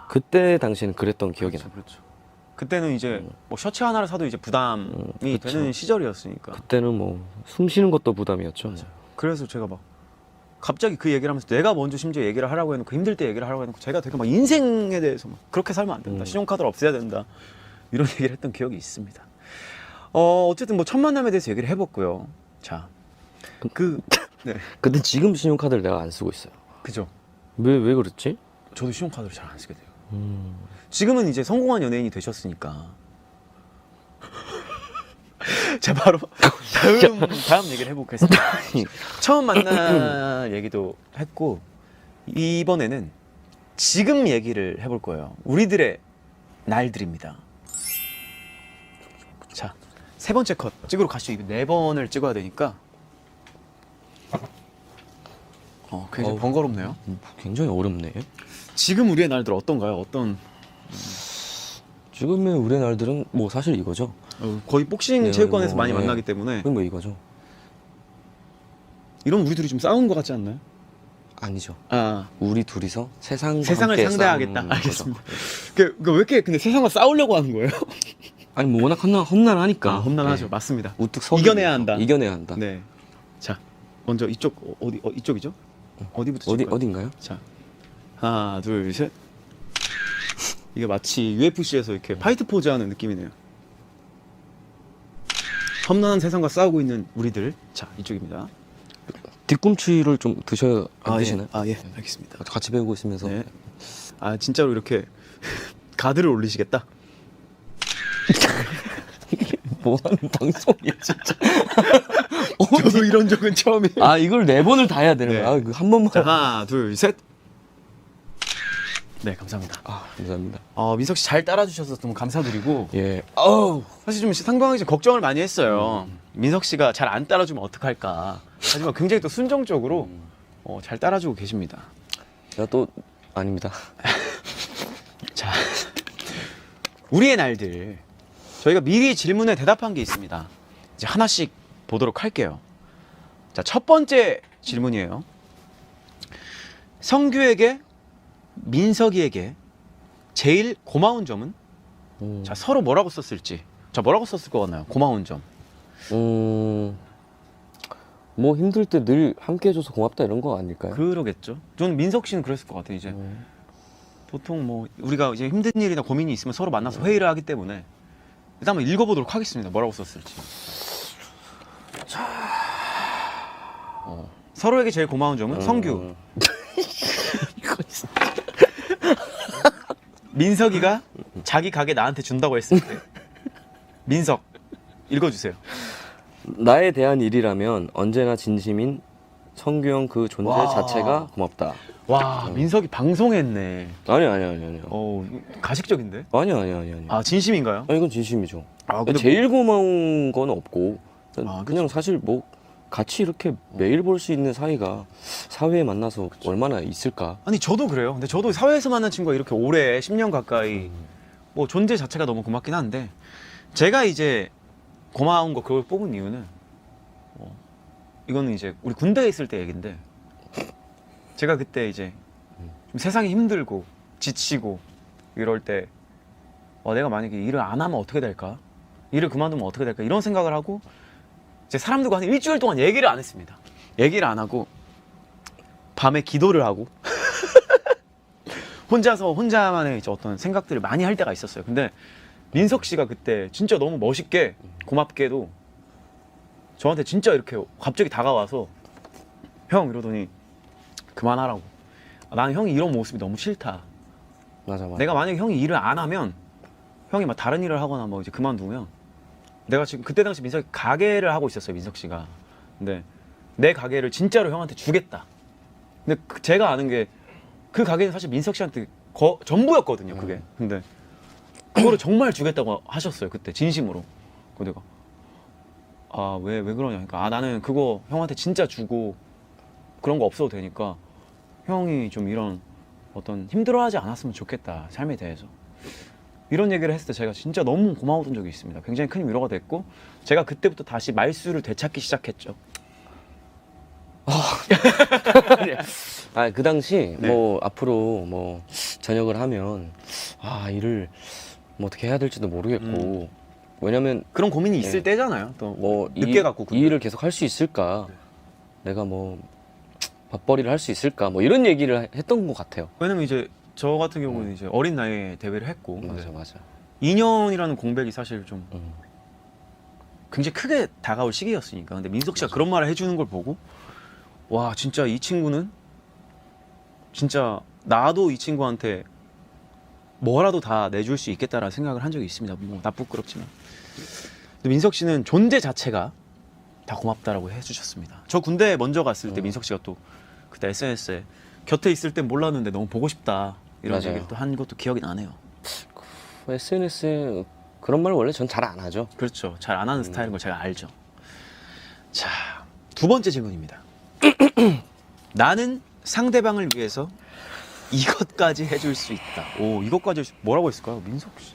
그때 당시에는 그랬던 기억이 나. 그렇죠. 그때는 이제 뭐 셔츠 하나를 사도 이제 부담이 그쵸. 되는 시절이었으니까. 그때는 뭐 숨 쉬는 것도 부담이었죠. 그래서 제가 막 갑자기 그 얘기를 하면서 내가 먼저 심지어 얘기를 하라고 해놓고 힘들 때 얘기를 하라고 해놓고 제가 되게 막 인생에 대해서 막 그렇게 살면 안 된다. 신용카드를 없애야 된다. 이런 얘기를 했던 기억이 있습니다. 어쨌든 뭐 첫 만남에 대해서 얘기를 해봤고요. 자, 네, 근데 지금 신용카드를 내가 안 쓰고 있어요. 그죠. 왜 그랬지? 저도 신용카드를 잘 안 쓰게 돼요. 지금은 이제 성공한 연예인이 되셨으니까. 자, 바로 다음 얘기를 해보겠습니다. 처음 만날 얘기도 했고 이번에는 지금 얘기를 해볼 거예요. 우리들의 날들입니다. 자, 세 번째 컷 찍으러 가시죠. 네 번을 찍어야 되니까. 굉장히 번거롭네요. 굉장히 어렵네. 지금 우리의 날들 어떤가요? 지금의 우리의 날들은 뭐 사실 이거죠. 거의 복싱 네, 체육관에서 뭐, 많이 네. 만나기 때문에 그건 뭐 이거죠. 이런 우리 둘이 좀 싸운 것 같지 않나요? 아니죠. 아, 우리 둘이서 세상을 상대하겠다. 알겠습니다. 왜 이렇게 근데 세상과 싸우려고 하는 거예요? 아니 뭐 워낙 험난하니까. 험난하죠. 네. 맞습니다. 우뚝 서 이겨내야 한다. 이겨내야 한다. 네. 자, 먼저 이쪽 이쪽이죠? 어디부터 어디 찍을까요? 어딘가요? 자, 하나, 둘, 셋. 이게 마치 UFC에서 이렇게 파이트 포즈 하는 느낌이네요. 험난한 세상과 싸우고 있는 우리들. 자, 이쪽입니다. 뒤꿈치를 좀 드셔야 안 예. 되시나요? 예. 알겠습니다. 같이 배우고 있으면서. 네. 아, 진짜로 이렇게 가드를 올리시겠다? 뭐 하는 방송이야 진짜. 저도 이런 적은 처음이에요. 아 이걸 4번을 다 해야 되는 네. 거야. 아, 한 번만. 자, 하나, 둘, 셋. 네, 감사합니다. 아 감사합니다. 민석 씨 잘 따라주셔서 너무 감사드리고 예. 어우. 사실 좀 상대방이 좀 걱정을 많이 했어요. 민석 씨가 잘 안 따라주면 어떡할까. 하지만 굉장히 또 순정적으로 잘 따라주고 계십니다. 제가 또 아닙니다. 자, 우리의 날들. 저희가 미리 질문에 대답한 게 있습니다. 이제 하나씩 보도록 할게요. 자, 첫 번째 질문이에요. 성규에게 민석이에게 제일 고마운 점은? 자, 서로 뭐라고 썼을지. 자, 뭐라고 썼을 것 같나요? 고마운 점. 뭐 힘들 때 늘 함께 해줘서 고맙다 이런 거 아닐까요? 그러겠죠. 저는 민석 씨는 그랬을 것 같아요. 이제 보통 뭐 우리가 이제 힘든 일이나 고민이 있으면 서로 만나서 회의를 하기 때문에 일단 한번 읽어보도록 하겠습니다. 뭐라고 썼을지. 서로에게 제일 고마운 점은 성규. 이거 진짜. 민석이가 자기 가게 나한테 준다고 했을 때. 민석 읽어주세요. 나에 대한 일이라면 언제나 진심인 성규 형 그 존재 와. 자체가 고맙다. 와, 민석이 방송했네. 아니요. 가식적인데? 아니요. 아, 진심인가요? 아니 이건 진심이죠. 근데 제일 고마운 건 없고 아, 그냥 사실 뭐 같이 이렇게 매일 볼 수 있는 사이가 사회에 만나서 얼마나 있을까? 아니 저도 그래요. 근데 저도 사회에서 만난 친구가 이렇게 오래 10년 가까이 뭐 존재 자체가 너무 고맙긴 한데 제가 이제 고마운 거 그걸 뽑은 이유는 이거는 이제 우리 군대에 있을 때 얘긴데 제가 그때 이제 좀 세상이 힘들고 지치고 이럴 때 내가 만약에 일을 안 하면 어떻게 될까? 일을 그만두면 어떻게 될까? 이런 생각을 하고 제 사람들과 한 일주일 동안 얘기를 안 했습니다. 얘기를 안 하고 밤에 기도를 하고 혼자만의 이제 어떤 생각들을 많이 할 때가 있었어요. 근데 민석 씨가 그때 진짜 너무 멋있게 고맙게도 저한테 진짜 이렇게 갑자기 다가와서 형 이러더니 그만하라고. 나는 형이 이런 모습이 너무 싫다. 맞아. 내가 만약에 형이 일을 안 하면 형이 막 다른 일을 하거나 뭐 이제 그만두면 내가 지금 그때 당시 민석이 가게를 하고 있었어요. 민석 씨가. 근데 내 가게를 진짜로 형한테 주겠다. 근데 제가 아는 게 그 가게는 사실 민석 씨한테 전부였거든요. 그게. 근데 그거를 정말 주겠다고 하셨어요. 그때 진심으로. 그래서 내가 왜 그러냐. 그러니까 나는 그거 형한테 진짜 주고 그런 거 없어도 되니까 형이 좀 이런 어떤 힘들어하지 않았으면 좋겠다. 삶에 대해서. 이런 얘기를 했을 때 제가 진짜 너무 고마웠던 적이 있습니다. 굉장히 큰 위로가 됐고 제가 그때부터 다시 말수를 되찾기 시작했죠. 그 당시 네. 뭐 앞으로 뭐 전역을 하면 일을 뭐 어떻게 해야 될지도 모르겠고 왜냐면 그런 고민이 있을 때잖아요. 또 늦게 갖고 이 일을 계속 할 수 있을까? 내가 뭐 밥벌이를 할 수 있을까 뭐 이런 얘기를 했던 것 같아요. 왜냐면 이제 저 같은 경우는 이제 어린 나이에 데뷔를 했고 맞아 맞아. 2년이라는 공백이 사실 좀 음. 굉장히 크게 다가올 시기였으니까. 근데 민석 씨가 그런 말을 해주는 걸 보고 와 진짜 이 친구는 진짜 나도 이 친구한테 뭐라도 다 내줄 수 있겠다라는 생각을 한 적이 있습니다. 뭐 나쁘끄럽지만. 근데 민석 씨는 존재 자체가 다 고맙다라고 해주셨습니다. 저 군대 먼저 갔을 때 민석 씨가 또 그때 SNS에 곁에 있을 땐 몰랐는데 너무 보고 싶다 이런 맞아요. 얘기를 또 한 것도 기억이 나네요. SNS에 그런 말 원래 전 잘 안 하죠. 그렇죠. 잘 안 하는 스타일인 걸 제가 알죠. 자, 두 번째 질문입니다. 나는 상대방을 위해서 이것까지 해줄 수 있다. 오, 이것까지 뭐라고 했을까요? 민석 씨.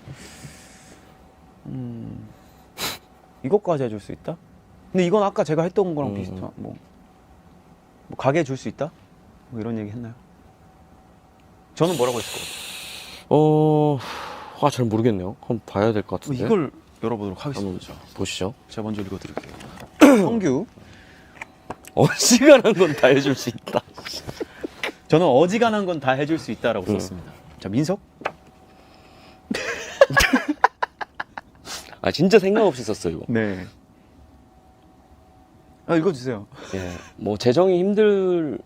이것까지 해줄 수 있다? 근데 이건 아까 제가 했던 거랑 비슷한 뭐 가게 줄 수 있다? 뭐 이런 얘기 했나요? 저는 뭐라고 했을 것 같아요? 잘 모르겠네요. 한번 봐야 될 것 같은데. 이걸 열어보도록 하겠습니다. 한번 보시죠. 제가 먼저 읽어드릴게요. 성규. 어지간한 건 다 해줄 수 있다. 저는 어지간한 건 다 해줄 수 있다라고 썼습니다. 자, 민석. 아 진짜 생각 없이 썼어요 이거. 네. 읽어주세요. 예, 뭐 재정이 힘들다고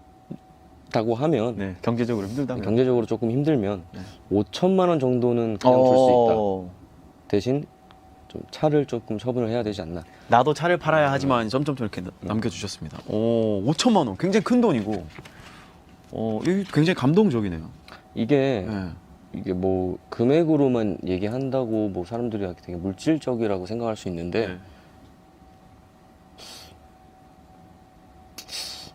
하면 네, 경제적으로 힘들다면. 경제적으로 조금 힘들면 네. 5천만 원 정도는 그냥 줄 수 있다. 어, 대신 좀 차를 조금 처분을 해야 되지 않나. 나도 차를 팔아야 하지만 점점점 이렇게 남겨주셨습니다. 오, 5천만 원, 굉장히 큰 돈이고. 이게 굉장히 감동적이네요. 이게 네. 이게 뭐 금액으로만 얘기한다고 뭐 사람들이 되게 물질적이라고 생각할 수 있는데 네.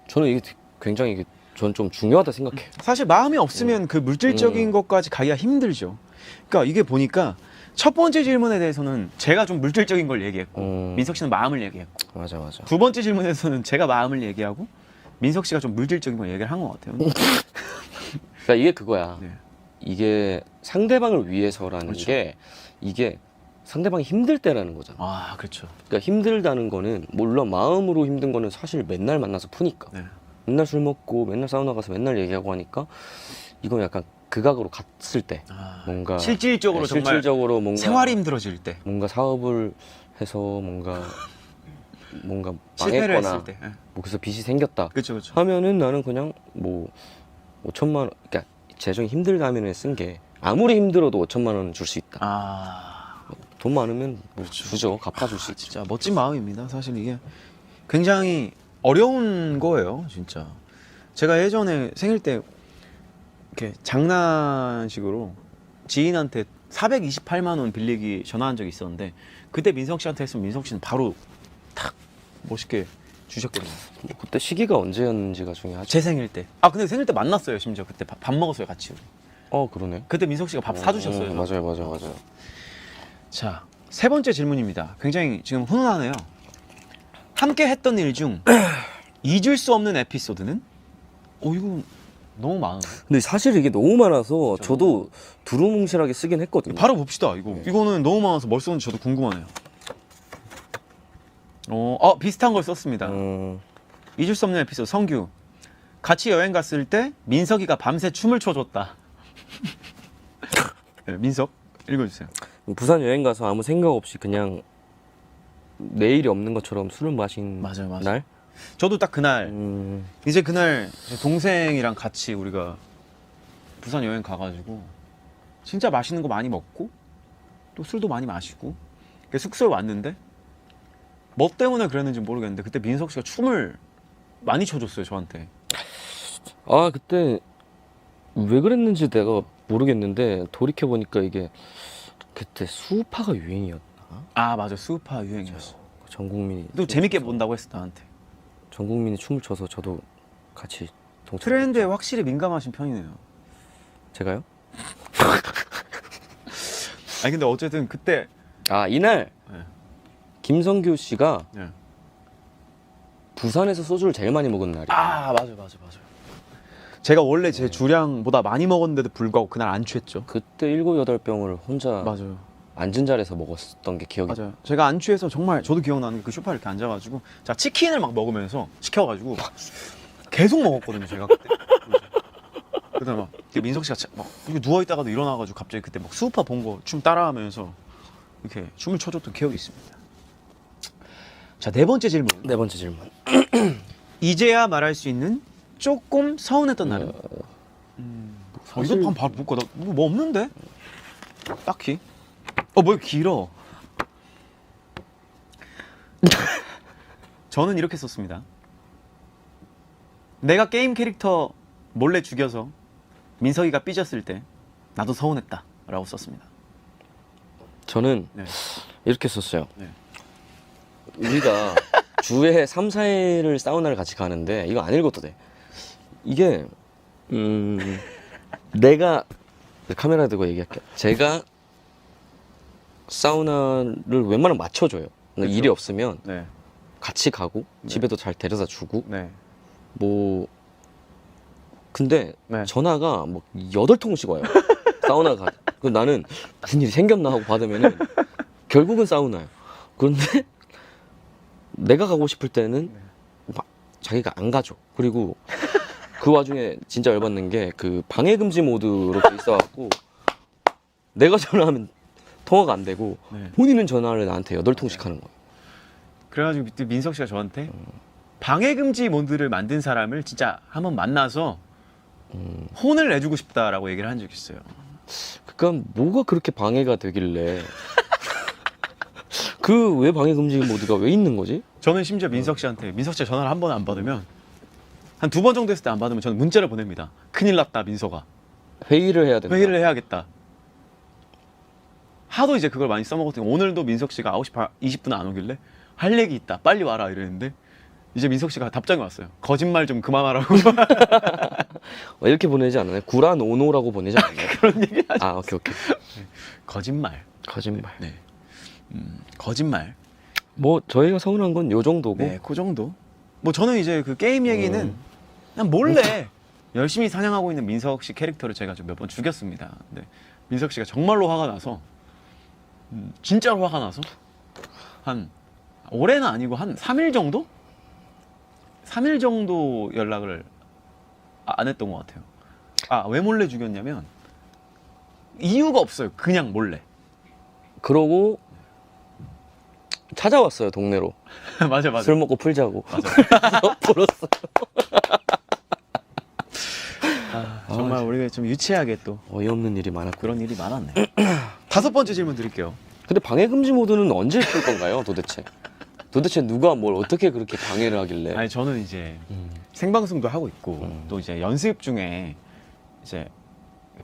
저는 이게 굉장히 이게 전 좀 중요하다 생각해요. 사실 마음이 없으면 그 물질적인 것까지 가기가 힘들죠. 그러니까 이게 보니까 첫 번째 질문에 대해서는 제가 좀 물질적인 걸 얘기했고 민석 씨는 마음을 얘기했고 맞아 맞아. 두 번째 질문에서는 제가 마음을 얘기하고 민석 씨가 좀 물질적인 걸 얘기를 한 것 같아요. 그러니까 이게 그거야. 네. 이게 상대방을 위해서라는 그렇죠. 게 이게 상대방이 힘들 때라는 거잖아. 아, 그렇죠. 그러니까 힘들다는 거는 물론 마음으로 힘든 거는 사실 맨날 만나서 푸니까 네. 맨날 술 먹고 맨날 사우나 가서 맨날 얘기하고 하니까 이건 약간 극악으로 갔을 때 뭔가 실질적으로 정말 실질적으로 뭔가 생활이 힘들어질 때, 뭔가 사업을 해서 뭔가 실패를 망했거나 했을 때. 네. 뭐 그래서 빚이 생겼다 그렇죠, 그렇죠. 하면은 나는 그냥 뭐 5천만 원 그러니까 재정이 힘들다면에 쓴 게 아무리 힘들어도 5천만 원은 줄 수 있다. 아, 돈 많으면 뭐 주죠. 갚아줄 수 있지. 진짜 멋진 마음입니다. 사실 이게 굉장히 어려운 거예요, 진짜. 제가 예전에 생일 때 이렇게 장난식으로 지인한테 428만 원 빌리기 전화한 적이 있었는데 그때 민석 씨한테 했으면 민석 씨는 바로 탁 멋있게 주셨거든요. 뭐 그때 시기가 언제였는지가 중요하죠. 제 생일 때. 아, 근데 생일 때 만났어요, 심지어. 그때 밥 먹었어요, 같이. 그러네. 그때 민석 씨가 밥 사주셨어요. 맞아요. 자, 세 번째 질문입니다. 굉장히 지금 훈훈하네요. 함께 했던 일 중 잊을 수 없는 에피소드는? 이거 너무 많은데. 근데 사실 이게 너무 많아서 저도 두루뭉실하게 쓰긴 했거든요. 바로 봅시다, 이거. 이거는 너무 많아서 뭘 썼는지 저도 궁금하네요. 비슷한 걸 썼습니다. 잊을 수 없는 에피소드. 성규. 같이 여행 갔을 때 민석이가 밤새 춤을 춰줬다. 네, 민석, 읽어주세요. 부산 여행 가서 아무 생각 없이 그냥 내일이 없는 것처럼 술을 마신 맞아요. 날? 저도 딱 그날, 음, 이제 그날 제 동생이랑 같이 우리가 부산 여행 가가지고 진짜 맛있는 거 많이 먹고 또 술도 많이 마시고 숙소에 왔는데 뭐 때문에 그랬는지 모르겠는데 그때 민석 씨가 춤을 많이 춰줬어요, 저한테. 그때 왜 그랬는지 내가 모르겠는데 돌이켜보니까 이게 그때 수우파가 유행이었나? 아, 맞아. 수우파 유행이었어. 전 국민이 또 재밌게 본다고 했어, 나한테. 전 국민이 춤을 춰서 저도 같이 동참. 트렌드에 확실히 민감하신 편이네요. 제가요? 아니 근데 어쨌든 그때 이날 네. 김성규 씨가 네. 부산에서 소주를 제일 많이 먹은 날이에요. 맞아요. 제가 원래 제 주량보다 많이 먹었는데도 불구하고 그날 안 취했죠. 그때 7, 8병을 혼자 맞아요. 앉은 자리에서 먹었던 게 기억이 나요. 맞아요. 제가 안 취해서 정말 저도 기억나는 게 그 소파에 이렇게 앉아가지고 자 치킨을 막 먹으면서 시켜가지고 계속 먹었거든요, 제가 그때. 그다음 막 민석 씨가 막 이렇게 누워 있다가도 일어나가지고 갑자기 그때 막 수우파 본 거 춤 따라하면서 이렇게 춤을 춰줬던 기억이 있습니다. 자, 네 번째 질문. 네 번째 질문. 이제야 말할 수 있는 조금 서운했던 날은? 사실- 이거 한번 볼까? 뭐 없는데? 딱히. 뭐 길어. 저는 이렇게 썼습니다. 내가 게임 캐릭터 몰래 죽여서 민석이가 삐졌을 때 나도 서운했다 라고 썼습니다. 저는 네. 이렇게 썼어요. 네. 우리가 주에 3, 4일을 사우나를 같이 가는데 이거 안 읽어도 돼. 이게 내가 카메라 들고 얘기할게. 제가 사우나를 웬만하면 맞춰줘요. 그쵸. 일이 없으면 네. 같이 가고 네. 집에도 잘 데려다 주고 네. 뭐 근데 네. 전화가 뭐 8통씩 와요. 사우나 가. 그 나는 무슨 일이 생겼나 하고 받으면은 결국은 사우나예요. 그런데 내가 가고 싶을 때는 막 자기가 안 가죠. 그리고 그 와중에 진짜 열받는 게 그 방해 금지 모드로 돼 있어갖고 내가 전화하면 통화가 안 되고 네. 본인은 전화를 나한테 8통씩 하는 거예요. 그래가지고 그때 민석 씨가 저한테 방해금지 모드를 만든 사람을 진짜 한번 만나서 혼을 내주고 싶다라고 얘기를 한 적이 있어요. 그러니까 뭐가 그렇게 방해가 되길래 그 왜 방해 금지 모드가 왜 있는 거지? 저는 심지어 민석 씨한테 민석 씨가 전화를 한 번 안 받으면 한 2번 정도 했을 때 안 받으면 저는 문자를 보냅니다. 큰일 났다 민석아. 회의를 해야 된다. 회의를 해야겠다. 하도 이제 그걸 많이 써먹었더니 오늘도 민석 씨가 9시 20분 안 오길래 할 얘기 있다 빨리 와라 이랬는데 이제 민석 씨가 답장이 왔어요. 거짓말 좀 그만하라고. 이렇게 보내지 않나요? 구란 오노라고 보내지 않나요? 그런 얘기 하죠. 아 오케이. 거짓말. 거짓말. 네. 거짓말. 뭐 저희가 서운한 건 요 정도고. 네, 그 정도. 뭐 저는 이제 그 게임 얘기는 그냥 몰래 열심히 사냥하고 있는 민석 씨 캐릭터를 제가 좀 몇 번 죽였습니다. 근데 민석 씨가 정말로 화가 나서 진짜로 화가 나서 한 올해는 아니고 한 3일 정도? 3일 정도 연락을 안 했던 것 같아요. 왜 몰래 죽였냐면 이유가 없어요. 그냥 몰래. 그러고 찾아왔어요 동네로. 맞아. 술 먹고 풀자고. 맞아. 불었어. 정말 우리가 좀 유치하게 또 어이없는 일이 많았고. 그런 일이 많았네. 5번째 질문 드릴게요. 근데 방해 금지 모드는 언제 풀 건가요, 도대체? 도대체 누가 뭘 어떻게 그렇게 방해를 하길래? 아니 저는 이제 음. 생방송도 하고 있고 또 이제 연습 중에 이제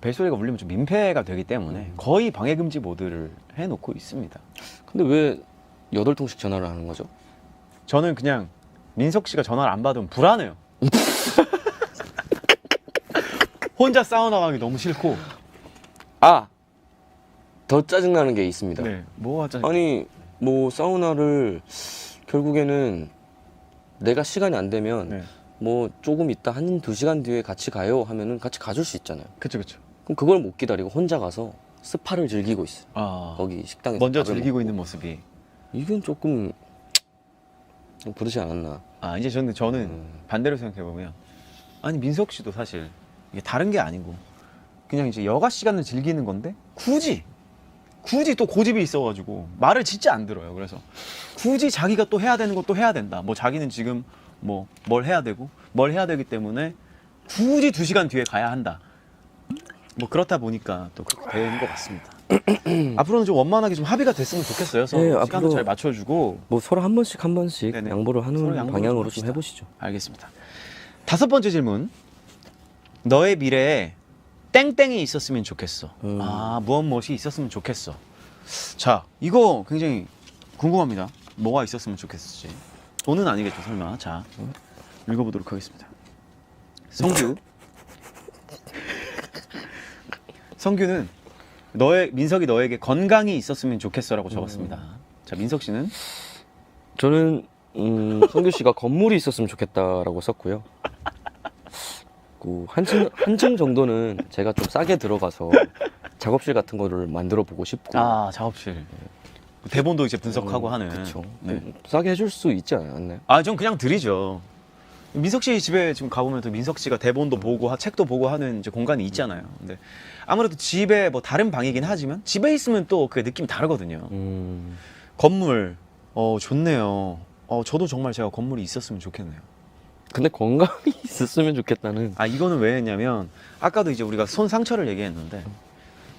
벨소리가 울리면 좀 민폐가 되기 때문에 거의 방해 금지 모드를 해놓고 있습니다. 근데 왜 8통씩 전화를 하는 거죠? 저는 그냥 민석 씨가 전화를 안 받으면 불안해요. 혼자 사우나 가기 너무 싫고. 더 짜증나는 게 있습니다. 네, 뭐 하자. 아니 뭐 사우나를 결국에는 내가 시간이 안 되면 네, 뭐 조금 있다 한 2시간 뒤에 같이 가요 하면은 같이 가줄 수 있잖아요. 그쵸. 그럼 그걸 못 기다리고 혼자 가서 스파를 즐기고 있어요. 아, 거기 식당에서 먼저 밥을 즐기고 먹고. 있는 모습이. 이건 조금 부르지 않았나. 이제 저는 반대로 생각해 보면 아니 민석 씨도 사실 이게 다른 게 아니고 그냥 이제 여가 시간을 즐기는 건데 굳이 또 고집이 있어가지고 말을 진짜 안 들어요. 그래서 굳이 자기가 또 해야 되는 것도 해야 된다. 뭐 자기는 지금 뭐 뭘 해야 되고 뭘 해야 되기 때문에 굳이 2시간 뒤에 가야 한다. 뭐 그렇다 보니까 또 그렇게 되는 것 같습니다. 앞으로는 좀 원만하게 좀 합의가 됐으면 좋겠어요. 서로 네, 시간도 앞으로- 잘 맞춰주고. 뭐 서로 한 번씩 네네. 양보를 하는 서로 양보를 방향으로 합시다. 좀 해보시죠. 알겠습니다. 5번째 질문. 너의 미래에 땡땡이 있었으면 좋겠어. 무엇이 있었으면 좋겠어. 자, 이거 굉장히 궁금합니다. 뭐가 있었으면 좋겠을지. 돈은 아니겠죠, 설마. 자, 읽어보도록 하겠습니다. 성규. 성규는 민석이 너에게 건강이 있었으면 좋겠어라고 적었습니다. 자, 민석 씨는 저는 성규 씨가 건물이 있었으면 좋겠다라고 썼고요. 그 한층 정도는 제가 좀 싸게 들어가서 작업실 같은 거를 만들어 보고 싶고. 작업실. 대본도 이제 분석하고 하는. 그렇죠. 네. 싸게 해줄 수 있지 않나요? 전 그냥 드리죠. 민석 씨 집에 지금 가보면 또 민석 씨가 대본도 보고 책도 보고 하는 이제 공간이 있잖아요. 근데 아무래도 집에 뭐 다른 방이긴 하지만 집에 있으면 또 그 느낌이 다르거든요. 건물, 좋네요. 저도 정말 제가 건물이 있었으면 좋겠네요. 근데 건강이 있었으면 좋겠다는. 아, 이거는 왜 했냐면 아까도 이제 우리가 손 상처를 얘기했는데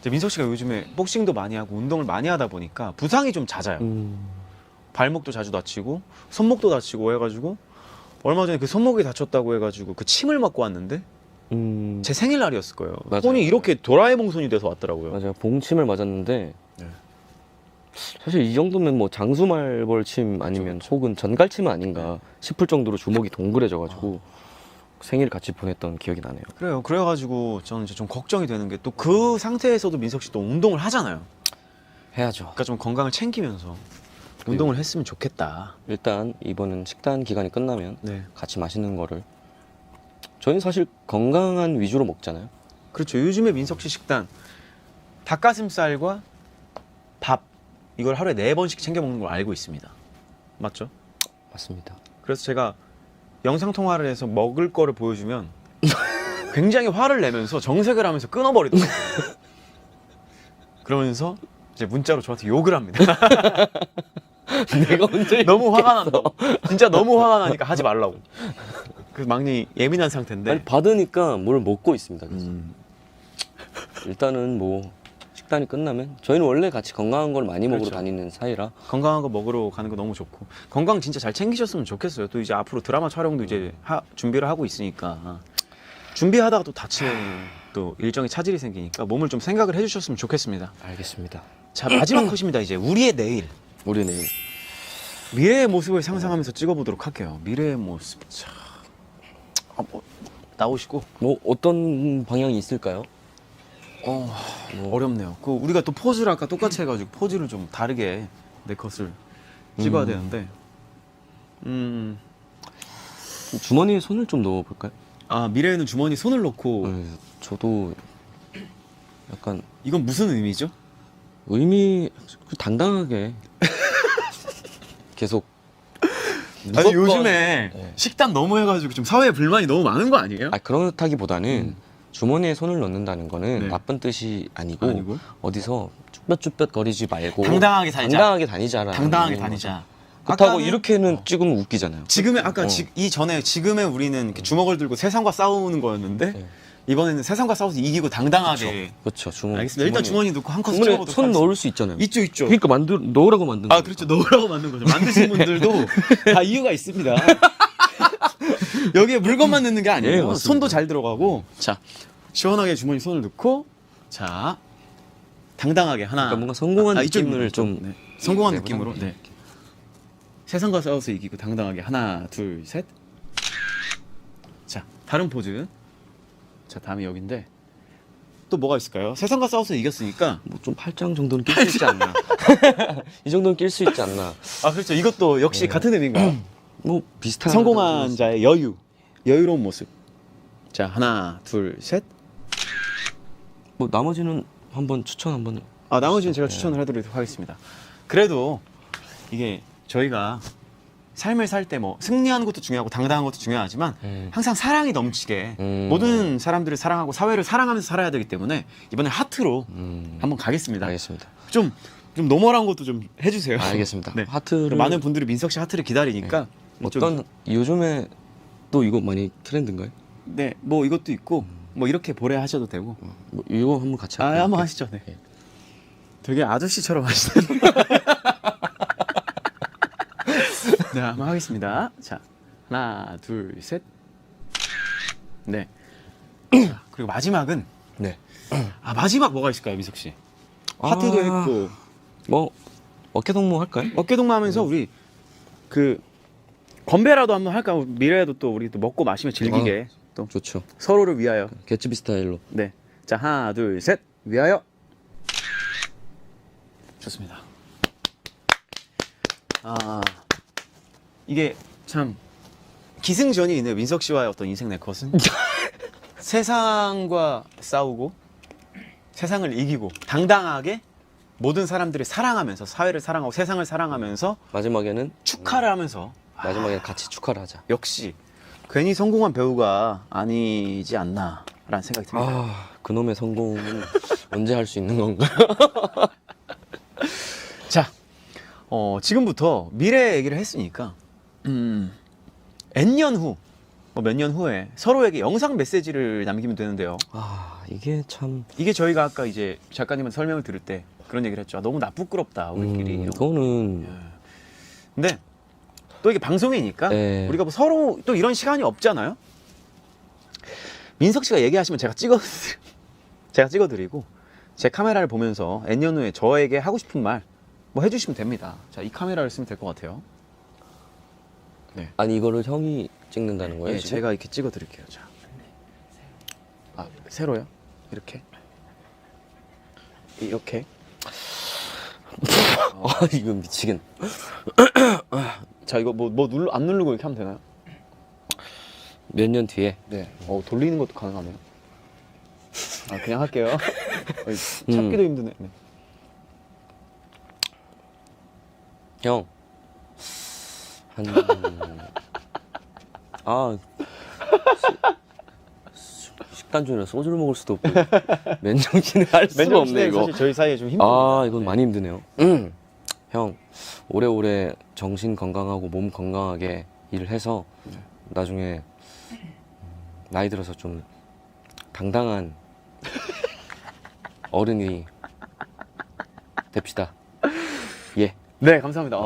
이제 민석 씨가 요즘에 복싱도 많이 하고 운동을 많이 하다 보니까 부상이 좀 잦아요. 발목도 자주 다치고 손목도 다치고 해가지고 얼마 전에 그 손목이 다쳤다고 해가지고 그 침을 맞고 왔는데 제 생일날이었을 거예요. 맞아요. 손이 이렇게 도라에몽 손이 돼서 왔더라고요. 맞아요. 봉침을 맞았는데 네. 사실 이 정도면 뭐 장수말벌침 아니면 혹은 전갈침 아닌가 싶을 정도로 주먹이 동그래져가지고 생일 같이 보냈던 기억이 나네요. 그래요. 그래가지고 저는 이제 좀 걱정이 되는 게 또 그 상태에서도 민석 씨 또 운동을 하잖아요. 해야죠. 그러니까 좀 건강을 챙기면서 운동을 했으면 좋겠다. 일단 이번은 식단 기간이 끝나면 네. 같이 맛있는 거를 저희는 사실 건강한 위주로 먹잖아요. 그렇죠. 요즘에 민석 씨 식단 닭가슴살과 밥 이걸 하루에 4번씩 챙겨 먹는 걸 알고 있습니다. 맞죠? 맞습니다. 그래서 제가 영상 통화를 해서 먹을 거를 보여주면 굉장히 화를 내면서 정색을 하면서 끊어버리더라고요. 그러면서 이제 문자로 저한테 욕을 합니다. 내가 언제 너무 화가 난다고. 진짜 너무 화가 나니까 하지 말라고. 그 막내 예민한 상태인데. 아니, 받으니까 뭘 먹고 있습니다. 그래서. 일단은 뭐 식단이 끝나면 저희는 원래 같이 건강한 걸 많이 먹으러 그렇죠. 다니는 사이라 건강한 거 먹으러 가는 거 너무 좋고 건강 진짜 잘 챙기셨으면 좋겠어요. 또 이제 앞으로 드라마 촬영도 이제 준비를 하고 있으니까 준비하다가 또 다치는 또 일정에 차질이 생기니까 몸을 좀 생각을 해주셨으면 좋겠습니다. 알겠습니다. 자, 마지막 컷입니다. 이제 우리의 내일. 우리 내일 미래의 모습을 상상하면서 찍어보도록 할게요. 미래의 모습. 자, 나오시고. 뭐 어떤 방향이 있을까요? 어렵네요. 그 우리가 또 포즈를 아까 똑같이 해가지고 포즈를 좀 다르게 내 컷을 찍어야 되는데. 주머니에 손을 좀 넣어볼까요? 아, 미래에는 주머니 손을 넣고. 네, 저도 약간 이건 무슨 의미죠? 의미 당당하게 계속 아니 무조건- 요즘에 네. 식단 너무 해가지고 좀 사회에 불만이 너무 많은 거 아니에요? 그렇다기보다는 주머니에 손을 넣는다는 거는 네. 나쁜 뜻이 아니고, 아니고? 어디서 쭈뼛쭈뼛 거리지 말고 당당하게 살자. 당당하게 다니자라는 당당하게 의미인 다니자. 거죠. 그렇다고 아까는- 이렇게는 찍으면 웃기잖아요. 지금의 아까 어. 이전에 지금의 우리는 이렇게 주먹을 들고 세상과 싸우는 거였는데 네. 이번에는 세상과 싸워서 이기고 당당하게. 그렇죠. 주머니. 알겠습니다. 일단 주머니 넣고 한 컷 주머니에 찍어보도록 손 하겠습니다. 넣을 수 있잖아요. 있죠, 있죠. 그러니까 넣으라고 만든 아, 거예요. 그렇죠. 넣으라고 만든 거죠. 만드신 분들도 다 이유가 있습니다. 여기에 물건만 넣는 게 예, 아니에요. 맞습니다. 손도 잘 들어가고. 자, 시원하게 주머니 손을 넣고, 자, 당당하게 하나. 그러니까 뭔가 성공한 이쪽입니다. 느낌을 좀 네. 성공한 네, 느낌으로. 보자. 네. 세상과 싸워서 이기고 당당하게 하나, 둘, 셋. 자, 다른 포즈. 자, 다음이 여긴데 또 뭐가 있을까요? 세상과 싸워서 이겼으니까. 뭐 좀 8장 정도는 낄 수 있지 않나. 이 정도는 낄 수 있지 않나. 아, 그렇죠. 이것도 역시 같은 의미인가요? 뭐 비슷한 성공한 자의 여유로운 모습. 자, 하나, 둘, 셋. 뭐 나머지는 한번 추천 한번. 아, 나머지는 제가 추천을 해드리도록 하겠습니다. 그래도 이게 저희가 삶을 살 때 뭐 승리하는 것도 중요하고 당당한 것도 중요하지만 항상 사랑이 넘치게 모든 사람들을 사랑하고 사회를 사랑하면서 살아야 되기 때문에 이번에 하트로 한번 가겠습니다. 알겠습니다. 좀 노멀한 것도 좀 해주세요. 알겠습니다. 네. 하트를 많은 분들이 민석 씨 하트를 기다리니까 좀- 어떤 요즘에 또 이거 많이 트렌드인가요? 네, 뭐 이것도 있고 뭐 이렇게 보래 하셔도 되고. 뭐 이거 한번 같이 아, 할까요? 한번 하시죠. 네. 네. 되게 아저씨처럼 하시네요. 네, 한번 하겠습니다. 자, 하나, 둘, 셋. 네. 자, 그리고 마지막은 네. 마지막 뭐가 있을까요, 미석 씨? 하트도 아. 했고 뭐 어깨 동무 할까요? 어깨 동무하면서 우리 그 건배라도 한번 할까요? 미래에도 또 우리 또 먹고 마시며 즐기게 또 좋죠. 서로를 위하여. 개츠비 스타일로. 네. 자, 하나, 둘, 셋. 위하여. 좋습니다. 이게 참 기승전이 있네요. 민석 씨와의 어떤 인생 네컷은. 세상과 싸우고 세상을 이기고 당당하게 모든 사람들을 사랑하면서 사회를 사랑하고 세상을 사랑하면서 마지막에는 축하를 하면서 마지막에 같이 축하를 하자. 역시 괜히 성공한 배우가 아니지 않나라는 생각이 듭니다. 아, 그놈의 성공은 언제 할 수 있는 건가? 자, 지금부터 미래 얘기를 했으니까 N년 후, 몇 년 후에 서로에게 영상 메시지를 남기면 되는데요. 아, 이게 참. 이게 저희가 아까 이제 작가님한테 설명을 들을 때 그런 얘기를 했죠. 아, 너무 부끄럽다 우리끼리. 이거는 근데 또 이게 방송이니까 네. 우리가 뭐 서로 또 이런 시간이 없잖아요. 민석 씨가 얘기하시면 제가 찍어드리고 제 카메라를 보면서 N년 후에 저에게 하고 싶은 말 뭐 해주시면 됩니다. 자, 이 카메라를 쓰면 될 것 같아요. 아니 이거를 형이 찍는다는 거예요? 네, 지금? 제가 이렇게 찍어드릴게요. 자, 아 세로요? 이렇게 이렇게. 아, 이거 미치겠네. 자, 이거 안 누르고 이렇게 하면 되나요? 몇 년 뒤에. 네. 돌리는 것도 가능하네요. 아, 그냥 할게요. 찾기도 힘드네. 네. 형. 식단 중이라 소주를 먹을 수도 없고 맨정신에 할 수가 없네 이거. 사실 저희 사이에 좀 힘듭니다. 아, 이건 많이 힘드네요. 형, 오래오래 정신 건강하고 몸 건강하게 일을 해서 나중에 나이 들어서 좀 당당한 어른이 됩시다. 예. 네, 감사합니다.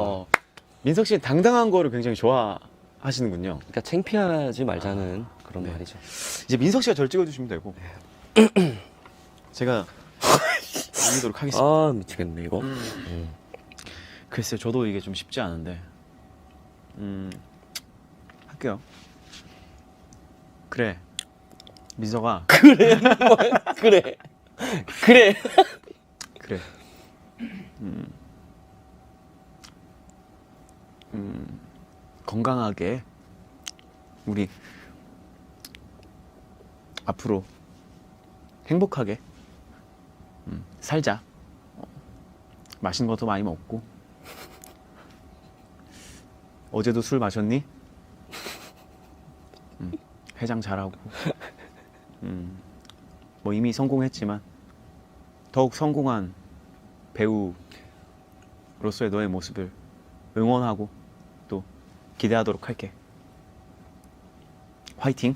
민석 씨는 당당한 거를 굉장히 좋아하시는군요. 그러니까 창피하지 말자는 그런 네. 말이죠. 이제 민석 씨가 저를 찍어주시면 되고 제가 남기도록 하겠습니다. 아, 미치겠네 이거. 글쎄요, 저도 이게 좀 쉽지 않은데 할게요. 그래, 민석아. 그래. 그래. 건강하게 우리 앞으로 행복하게 살자. 맛있는 것도 많이 먹고. 어제도 술 마셨니? 해장 잘하고. 뭐 이미 성공했지만 더욱 성공한 배우로서의 너의 모습을 응원하고 또 기대하도록 할게. 화이팅.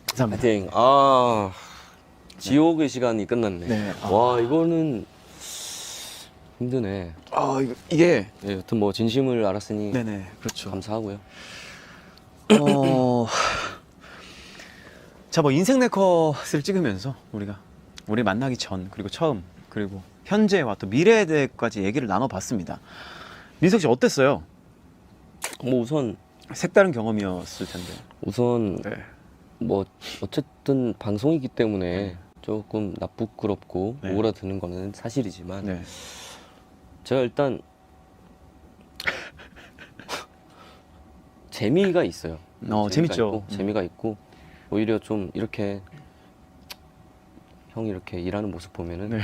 감사합니다. 파이팅. 아, 지옥의 시간이 끝났네. 네. 와, 이거는 힘드네. 이게 예, 여튼 뭐 진심을 알았으니 네네, 그렇죠. 감사하고요. 자, 뭐 인생 네컷을 찍으면서 우리 만나기 전, 그리고 처음, 그리고 현재와 또 미래에 대해까지 얘기를 나눠봤습니다. 민석 씨 어땠어요? 뭐 우선 색다른 경험이었을 텐데. 네. 뭐 어쨌든 방송이기 때문에 조금 부끄럽고 네. 오그라드는 거는 사실이지만 네. 제가 일단 재미가 있어요. 재밌죠. 재미가 있고 오히려 좀 이렇게 형이 이렇게 일하는 모습 보면은 네.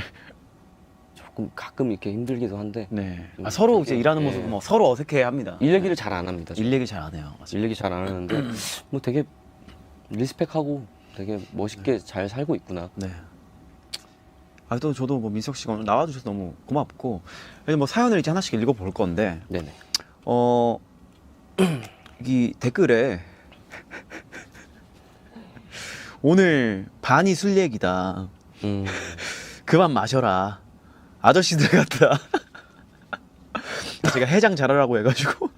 조금 가끔 이렇게 힘들기도 한데 네. 서로 이제 일하는 네. 모습 뭐 서로 어색해합니다. 일 얘기를 잘 안 합니다. 일 얘기 잘 안 해요. 일 얘기 잘 안 하는데 뭐 되게 리스펙하고 되게 멋있게 잘 살고 있구나. 네. 또 저도 뭐 민석 씨가 오늘 나와주셔서 너무 고맙고, 이제 뭐 사연을 이제 하나씩 읽어볼 건데, 네네. 이 댓글에 오늘 반이 술 얘기다. 그만 마셔라. 아저씨들 같다. 제가 해장 잘하라고 해가지고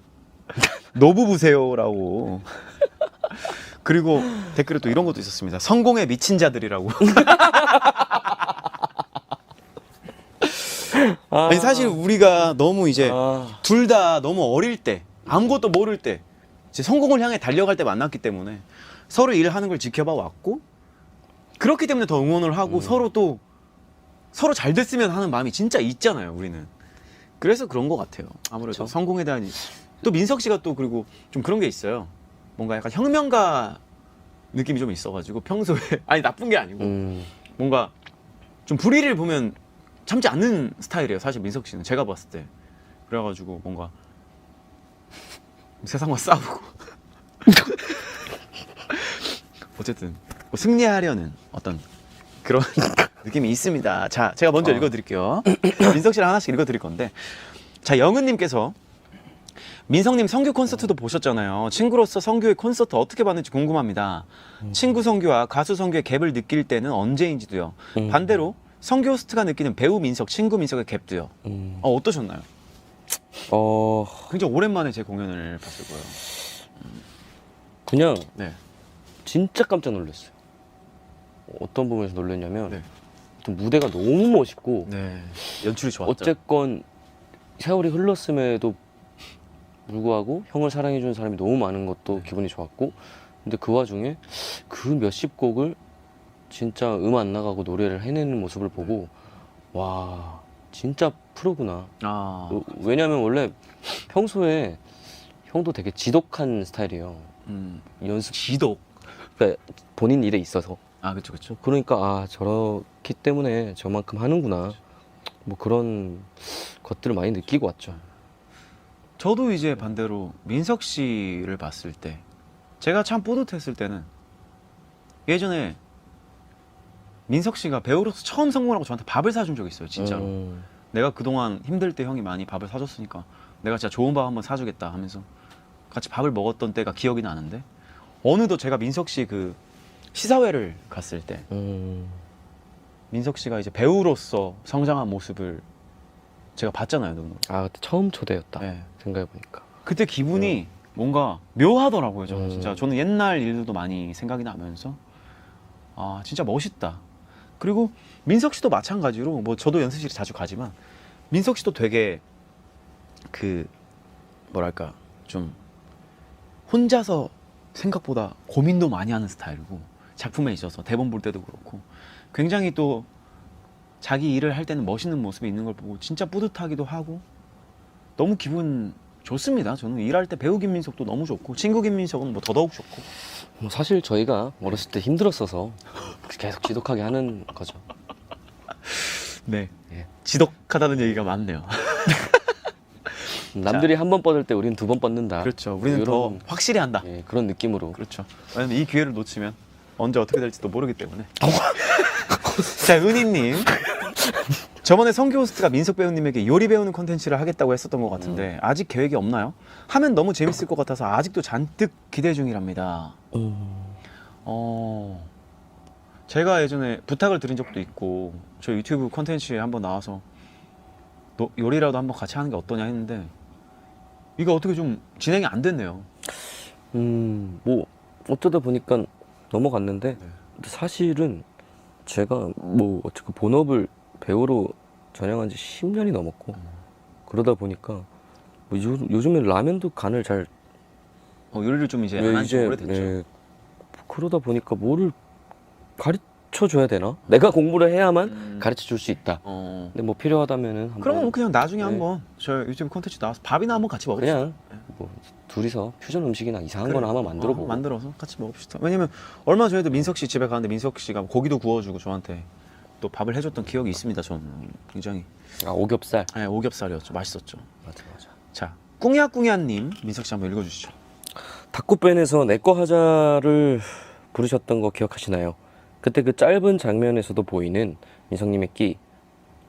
노부 부세요라고. 그리고 댓글에 또 이런 것도 있었습니다. 성공에 미친 자들이라고. 아니, 사실 우리가 너무 이제 둘 다 너무 어릴 때, 아무것도 모를 때, 이제 성공을 향해 달려갈 때 만났기 때문에 서로 일하는 걸 지켜봐 왔고, 그렇기 때문에 더 응원을 하고 서로 잘 됐으면 하는 마음이 진짜 있잖아요, 우리는. 그래서 그런 것 같아요. 아무래도 그쵸? 성공에 대한. 또 민석 씨가 또 그리고 좀 그런 게 있어요. 뭔가 약간 혁명가 느낌이 좀 있어가지고 평소에 아니 나쁜 게 아니고 뭔가 좀 불의를 보면 참지 않는 스타일이에요. 사실 민석 씨는 제가 봤을 때. 그래가지고 뭔가 세상과 싸우고 어쨌든 뭐 승리하려는 어떤 그런 느낌이 있습니다. 자, 제가 먼저 읽어드릴게요. 민석 씨랑 하나씩 읽어드릴 건데, 자, 영은님께서 민성님 성규 콘서트도 보셨잖아요. 친구로서 성규의 콘서트 어떻게 봤는지 궁금합니다. 친구 성규와 가수 성규의 갭을 느낄 때는 언제인지도요. 반대로 성규 호스트가 느끼는 배우 민석, 친구 민석의 갭도요. 어떠셨나요? 굉장히 오랜만에 제 공연을 봤을 거예요. 그냥 네. 진짜 깜짝 놀랐어요. 어떤 부분에서 놀랐냐면 네. 좀 무대가 너무 멋있고 네. 연출이 좋았죠. 어쨌건 세월이 흘렀음에도 불구하고 형을 사랑해주는 사람이 너무 많은 것도 기분이 좋았고, 근데 그 와중에 그 몇십 곡을 진짜 안 나가고 노래를 해내는 모습을 보고 와 진짜 프로구나. 왜냐면 원래 평소에 형도 되게 지독한 스타일이에요. 연습 지독. 그러니까 본인 일에 있어서. 그쵸, 그쵸. 그러니까 저렇기 때문에 저만큼 하는구나. 뭐 그런 것들을 많이 느끼고 왔죠. 저도 이제 반대로 민석 씨를 봤을 때 제가 참 뿌듯했을 때는 예전에 민석 씨가 배우로서 처음 성공하고 저한테 밥을 사준 적이 있어요, 진짜로. 내가 그동안 힘들 때 형이 많이 밥을 사줬으니까 내가 진짜 좋은 밥 한번 사주겠다 하면서 같이 밥을 먹었던 때가 기억이 나는데, 어느덧 제가 민석 씨 그 시사회를 갔을 때 민석 씨가 이제 배우로서 성장한 모습을 제가 봤잖아요, 눈으로. 그때 처음 초대였다. 네. 생각해보니까. 그때 기분이 뭔가 묘하더라고요, 저는 진짜. 저는 옛날 일들도 많이 생각이 나면서 진짜 멋있다. 그리고 민석 씨도 마찬가지로, 뭐 저도 연습실에 자주 가지만 민석 씨도 되게 뭐랄까 좀 혼자서 생각보다 고민도 많이 하는 스타일이고, 작품에 있어서 대본 볼 때도 그렇고 굉장히 또 자기 일을 할 때는 멋있는 모습이 있는 걸 보고 진짜 뿌듯하기도 하고 너무 기분 좋습니다. 저는 일할 때 배우 김민석도 너무 좋고 친구 김민석은 뭐 더더욱 좋고. 뭐 사실 저희가 어렸을 때 힘들었어서 계속 지독하게 하는 거죠. 네. 예. 지독하다는 얘기가 많네요. 남들이 한 번 뻗을 때 우리는 두 번 뻗는다. 그렇죠. 우리는 더 확실히 한다. 예, 그런 느낌으로. 그렇죠. 왜냐면 이 기회를 놓치면 언제 어떻게 될지도 모르기 때문에. 자, 은희님. 저번에 성규 호스트가 민석 배우님에게 요리 배우는 콘텐츠를 하겠다고 했었던 것 같은데 아직 계획이 없나요? 하면 너무 재밌을 것 같아서 아직도 잔뜩 기대 중이랍니다. 제가 예전에 부탁을 드린 적도 있고 저 유튜브 콘텐츠에 한번 나와서 요리라도 한번 같이 하는 게 어떠냐 했는데 이거 어떻게 좀 진행이 안 됐네요. 뭐 어쩌다 보니까 넘어갔는데 근데 사실은 제가 뭐 어쨌든 본업을 배우로 전향한 지 10년이 넘었고 그러다 보니까 뭐 요즘에 라면도 간을 잘 요리를 좀 이제 안 한 지 오래됐죠. 그러다 보니까 뭐를 가르쳐 줘야 되나? 내가 공부를 해야만 가르쳐 줄 수 있다. 근데 뭐 필요하다면은 한번 그러면 그냥 나중에 한번 저 유튜브 콘텐츠 나와서 밥이나 한번 같이 먹읍시다. 그냥 뭐 둘이서 퓨전 음식이나 이상한 거나 한번 만들어 보고 만들어서 같이 먹읍시다. 왜냐면 얼마 전에도 민석 씨 집에 가는데 민석 씨가 고기도 구워주고 저한테 또 밥을 해줬던 기억이 있습니다. 저는 굉장히 오겹살. 네, 오겹살이었죠. 맛있었죠. 맞아. 자, 꿍야꿍야님 민석 씨 한번 읽어주시죠. 닭구밴에서 내꺼 하자를 부르셨던 거 기억하시나요? 그때 그 짧은 장면에서도 보이는 민석님의 끼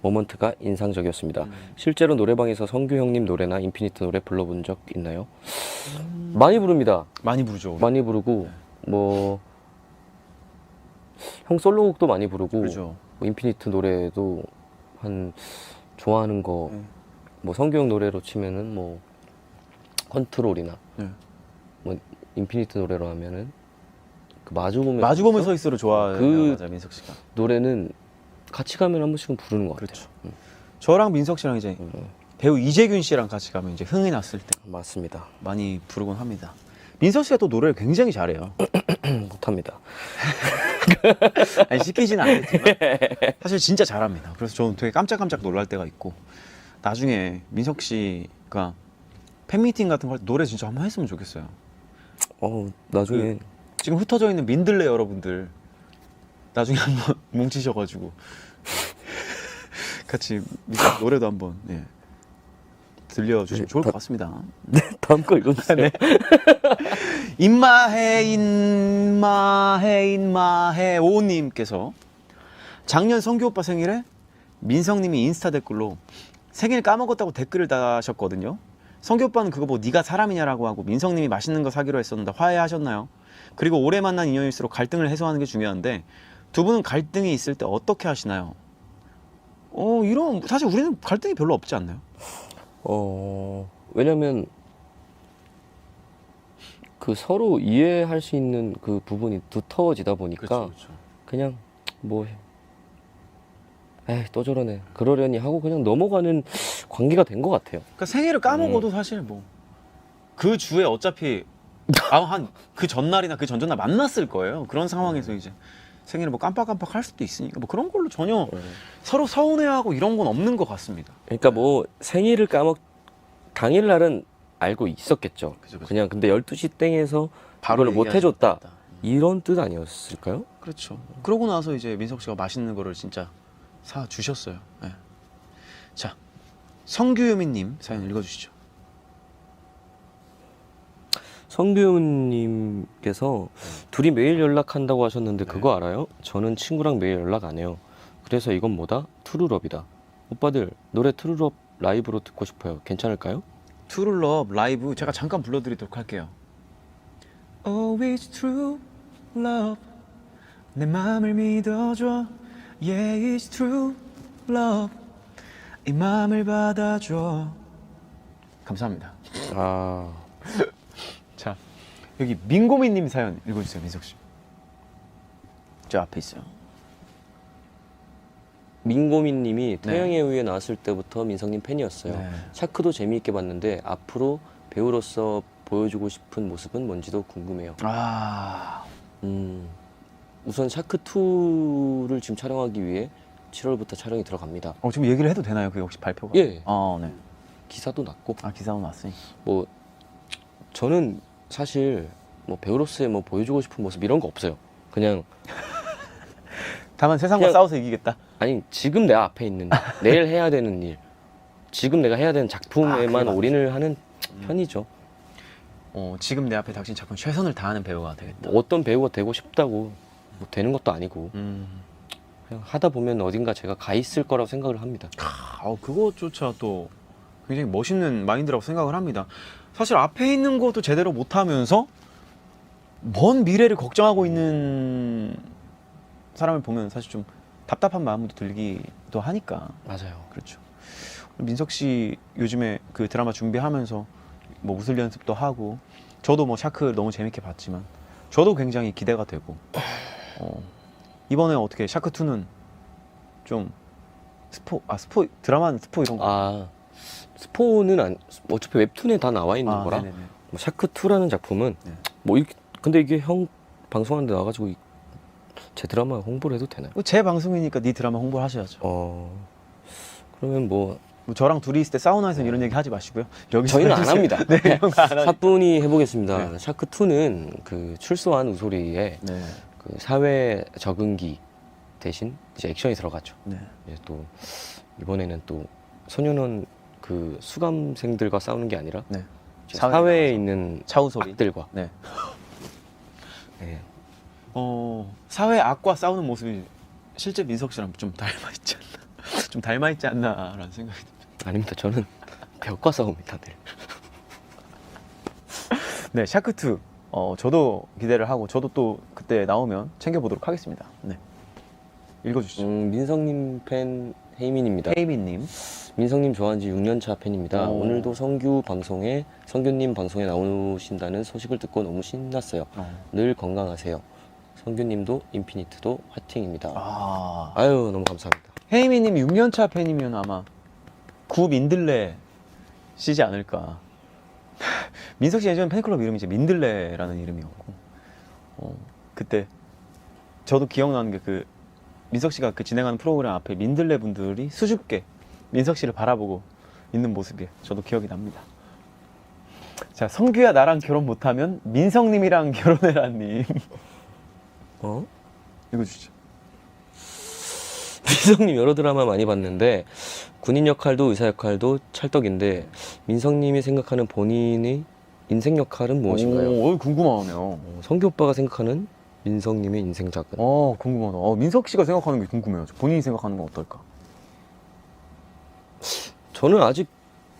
모먼트가 인상적이었습니다. 실제로 노래방에서 성규 형님 노래나 인피니트 노래 불러본 적 있나요? 많이 부릅니다. 많이 부르죠. 많이 부르고 뭐 형 솔로곡도 많이 부르고 그렇죠. 뭐 인피니트 노래도 한 좋아하는 거 뭐 성규 형 노래로 치면은 뭐 컨트롤이나 뭐 인피니트 노래로 하면은 그 마주보면 서 있어를 좋아해요. 맞아, 민석 씨가. 노래는 같이 가면 한 번씩은 부르는 것 같아요. 그렇죠. 저랑 민석 씨랑 이제 배우 이재균 씨랑 같이 가면 이제 흥이 났을 때 맞습니다. 많이 부르곤 합니다. 민석 씨가 또 노래를 굉장히 잘해요. 못합니다. 아니, 시키지는 않겠지만 사실 진짜 잘합니다. 그래서 저는 되게 깜짝깜짝 놀랄 때가 있고 나중에 민석 씨가 팬미팅 같은 거 할 때 노래 진짜 한번 했으면 좋겠어요. 나중에 지금 흩어져 있는 민들레 여러분들 나중에 한번 뭉치셔가지고 같이 민석 노래도 한번 들려주시면 좋을 것 같습니다. 네, 다음 거 읽어주세요. 네. 인마해 오님께서 작년 성규 오빠 생일에 민성님이 인스타 댓글로 생일 까먹었다고 댓글을 다셨거든요. 성규 오빠는 그거 보고 네가 사람이냐라고 하고 민성님이 맛있는 거 사기로 했었는데 화해하셨나요? 그리고 오래 만난 인연일수록 갈등을 해소하는 게 중요한데 두 분은 갈등이 있을 때 어떻게 하시나요? 이런 사실 우리는 갈등이 별로 없지 않나요? 왜냐면 그 서로 이해할 수 있는 그 부분이 두터워지다 보니까 그냥 뭐 에이 또 저러네 그러려니 하고 그냥 넘어가는 관계가 된 것 같아요. 그러니까 생일을 까먹어도 사실 뭐 그 주에 어차피 한 그 전날이나 그 전전날 만났을 거예요. 그런 상황에서 이제 생일을 뭐 깜빡깜빡 할 수도 있으니까 뭐 그런 걸로 전혀 서로 서운해하고 이런 건 없는 것 같습니다. 그러니까 뭐 생일을 당일날은 알고 있었겠죠. 그죠. 그냥 근데 12시 땡에서 바로 바로 못 얘기하지 해줬다 못했다. 이런 뜻 아니었을까요? 그렇죠. 그러고 나서 이제 민석 씨가 맛있는 거를 진짜 사 주셨어요. 네. 자, 성규유미님 사연 읽어주시죠. 성규님께서 둘이 매일 연락한다고 하셨는데 그거 알아요? 저는 친구랑 매일 연락 안 해요. 그래서 이건 뭐다? 투루럽이다. 오빠들 노래 투루럽 라이브로 듣고 싶어요. 괜찮을까요? 투루럽 라이브 제가 잠깐 불러드리도록 할게요. Always true love 내 맘을 믿어줘 Yeah it's true love 이 맘을 받아줘. 감사합니다. 자, 여기 민고미님 사연 읽어주세요. 민석씨 저 앞에 있어요. 민고민님이 태양의 후예 나왔을 때부터 민성님 팬이었어요. 네. 샤크도 재미있게 봤는데 앞으로 배우로서 보여주고 싶은 모습은 뭔지도 궁금해요. 우선 샤크2를 지금 촬영하기 위해 7월부터 촬영이 들어갑니다. 지금 얘기를 해도 되나요? 그게 혹시 발표가? 예. 네. 기사도 났고 기사는 났으니. 뭐 저는 사실 뭐 배우로서의 뭐 보여주고 싶은 모습 이런 거 없어요. 그냥 다만 세상과 그냥- 싸워서 이기겠다. 아니 지금 내 앞에 있는 내일 해야 되는 일, 지금 내가 해야 되는 작품에만 그게 올인을 하는 편이죠. 지금 내 앞에 닥친 작품 최선을 다하는 배우가 되겠다. 뭐 어떤 배우가 되고 싶다고 뭐 되는 것도 아니고 그냥 하다 보면 어딘가 제가 가 있을 거라고 생각을 합니다. 그것조차 또 굉장히 멋있는 마인드라고 생각을 합니다. 사실 앞에 있는 것도 제대로 못하면서 먼 미래를 걱정하고 있는 사람을 보면 사실 좀 답답한 마음도 들기도 하니까. 맞아요. 그렇죠. 민석 씨 요즘에 그 드라마 준비하면서 뭐 웃을 연습도 하고 저도 뭐 샤크 너무 재밌게 봤지만 저도 굉장히 기대가 되고 이번에 어떻게 샤크2는 좀 드라마는 스포 이런 거 스포는 어차피 웹툰에 다 나와 있는 거라 네네네. 뭐 샤크2라는 작품은 네. 뭐 근데 이게 형 방송하는데 나와가지고 제 드라마 홍보를 해도 되나요? 제 방송이니까 네 드라마 홍보를 하셔야죠. 그러면 뭐 저랑 둘이 있을 때 사우나에서 이런 얘기 하지 마시고요. 여기서 저희는 안 해주세요. 합니다. 네, 이런 거 안 하니까. 사뿐히 해보겠습니다. 네. 샤크2는 그 출소한 우소리의 네. 그 사회 적응기 대신 이제 액션이 들어가죠. 네. 이제 또 이번에는 또 소년원 그 수감생들과 싸우는 게 아니라 네. 이제 사회에 사회에 나가서. 있는 차우소리. 악들과 네. 네. 사회 악과 싸우는 모습이 실제 민석 씨랑 좀 닮아 있지 않나? 좀 닮아 있지 않나라는 생각이 듭니다. 아닙니다. 저는 벽과 싸웁니다. 늘. 네, 샤크2. 저도 기대를 하고 저도 또 그때 나오면 챙겨보도록 하겠습니다. 네. 읽어주시죠. 민성님 팬 혜이민입니다. 헤이민님. 민성님 좋아한 지 6년차 팬입니다. 오. 오늘도 성규님 방송에 나오신다는 소식을 듣고 너무 신났어요. 늘 건강하세요. 성규님도 인피니트도 화이팅입니다. 아유 너무 감사합니다. 헤이미님 6년차 팬이면 아마 구 민들레 시지 않을까. 민석 씨 예전 팬클럽 이름이 이제 민들레라는 이름이었고, 그때 저도 기억나는 게 그 민석 씨가 그 진행하는 프로그램 앞에 민들레 분들이 수줍게 민석 씨를 바라보고 있는 모습이 저도 기억이 납니다. 자, 성규야 나랑 결혼 못하면 민성님이랑 결혼해라님. 어? 읽어주시죠. 민성님 여러 드라마 많이 봤는데 군인 역할도 의사 역할도 찰떡인데 민성님이 생각하는 본인의 인생 역할은 무엇인가요? 오, 궁금하네요. 성규 오빠가 생각하는 민성님의 인생작은? 궁금하다. 민석 씨가 생각하는 게 궁금해요. 본인이 생각하는 건 어떨까? 저는 아직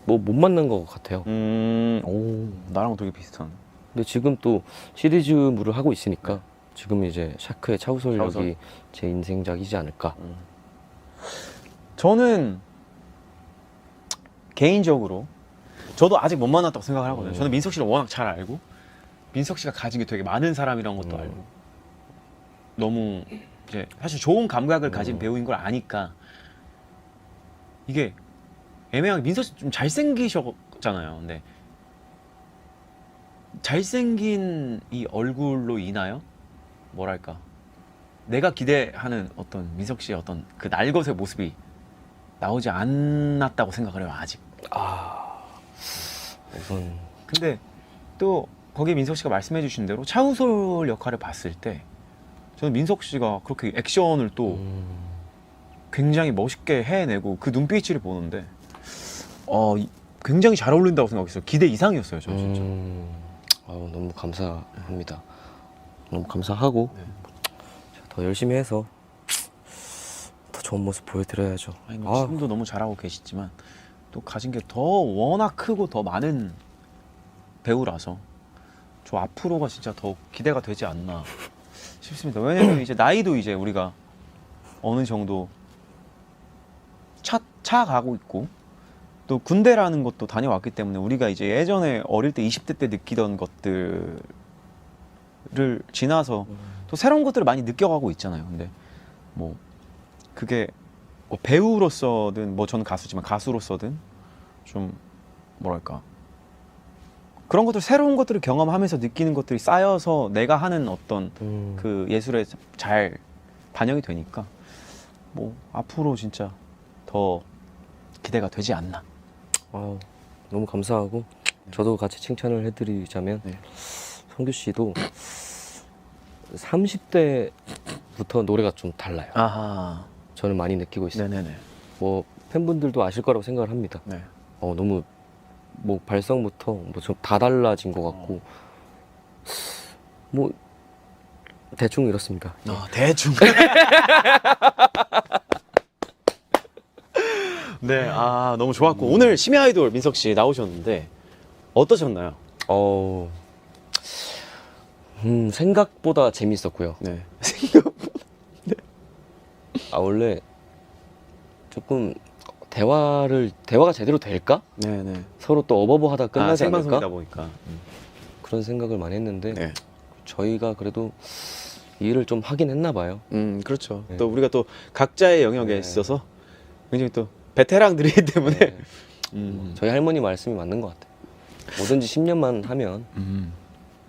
뭐 못 만난 것 같아요. 나랑 되게 비슷한. 근데 지금 또 시리즈물을 하고 있으니까 지금 이제 샤크의 차우솔 차우솔? 역이 제 인생작이지 않을까. 저는 개인적으로 저도 아직 못 만났다고 생각을 하거든요. 저는 민석 씨를 워낙 잘 알고 민석 씨가 가진 게 되게 많은 사람이라는 것도 알고 너무 이제 사실 좋은 감각을 가진 배우인 걸 아니까 이게 애매하게 민석 씨 좀 잘생기셨잖아요. 근데 잘생긴 이 얼굴로 인하여 뭐랄까 내가 기대하는 어떤 민석 씨의 어떤 그 날것의 모습이 나오지 않았다고 생각을 해요. 아직. 우선 근데 또 거기에 민석 씨가 말씀해 주신 대로 차우솔 역할을 봤을 때 저는 민석 씨가 그렇게 액션을 또 굉장히 멋있게 해내고 그 눈빛을 보는데 굉장히 잘 어울린다고 생각했어요. 기대 이상이었어요. 저는 진짜. 너무 감사합니다. 너무 감사하고 더 열심히 해서 더 좋은 모습 보여드려야죠. 아니, 지금도 너무 잘하고 계시지만 또 가진 게 더 워낙 크고 더 많은 배우라서 저 앞으로가 진짜 더 기대가 되지 않나 싶습니다. 왜냐면 이제 나이도 이제 우리가 어느 정도 차 가고 있고 또 군대라는 것도 다녀왔기 때문에 우리가 이제 예전에 어릴 때 20대 때 느끼던 것들을 지나서 또 새로운 것들을 많이 느껴가고 있잖아요. 근데 뭐 그게 뭐 배우로서든 뭐 저는 가수지만 가수로서든 좀 뭐랄까 그런 것들 새로운 것들을 경험하면서 느끼는 것들이 쌓여서 내가 하는 어떤 그 예술에 잘 반영이 되니까 뭐 앞으로 진짜 더 기대가 되지 않나. 너무 감사하고 저도 같이 칭찬을 해드리자면 성규 씨도 30대부터 노래가 좀 달라요. 아하. 저는 많이 느끼고 있어요. 네네네. 뭐 팬분들도 아실 거라고 생각을 합니다. 네. 너무 뭐 발성부터 뭐 좀 다 달라진 것 같고 뭐 대충 이렇습니다. 대충. 네, 너무 좋았고 오늘 심야 아이돌 민석 씨 나오셨는데 어떠셨나요? 생각보다 재밌었고요. 네. 원래 조금 대화가 제대로 될까? 네네. 서로 또 어버버하다 끝나지 생방송이다 않을까? 보니까. 그런 생각을 많이 했는데 네. 저희가 그래도 일을 좀 하긴 했나 봐요. 그렇죠. 네. 또 우리가 또 각자의 영역에 네. 있어서 굉장히 또 베테랑들이기 때문에. 네. 저희 할머니 말씀이 맞는 것 같아요. 뭐든지 10년만 하면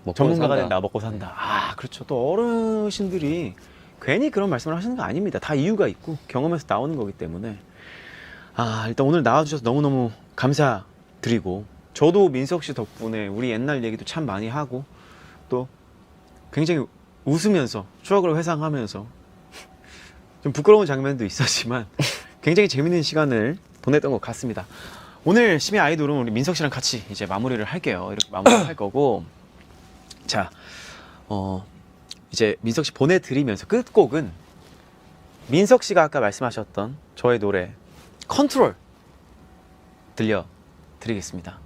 먹고 전문가가 산다. 된다, 먹고 산다. 그렇죠. 또 어르신들이 괜히 그런 말씀을 하시는 거 아닙니다. 다 이유가 있고 경험에서 나오는 거기 때문에. 일단 오늘 나와주셔서 너무너무 감사드리고 저도 민석 씨 덕분에 우리 옛날 얘기도 참 많이 하고 또 굉장히 웃으면서 추억을 회상하면서 좀 부끄러운 장면도 있었지만 굉장히 재밌는 시간을 보냈던 것 같습니다. 오늘 심야 아이돌은 우리 민석 씨랑 같이 이제 마무리를 할게요. 이렇게 마무리를 할 거고 자, 이제 민석 씨 보내드리면서 끝곡은 민석 씨가 아까 말씀하셨던 저의 노래 컨트롤 들려드리겠습니다.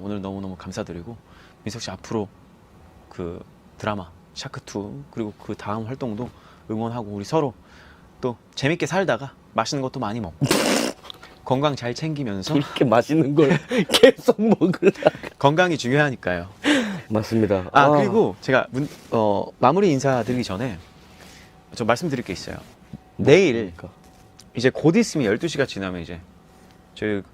오늘 너무너무 감사드리고 민석 씨 앞으로 그 드라마 샤크2 그리고 그 다음 활동도 응원하고 우리 서로 또 재밌게 살다가 맛있는 것도 많이 먹고 건강 잘 챙기면서 이렇게 맛있는 걸 계속 먹으려고. 건강이 중요하니까요. 맞습니다. 그리고 제가 마무리 인사드리기 전에 좀 말씀드릴 게 있어요. 내일 이제 곧 있으면 12시가 지나면 이제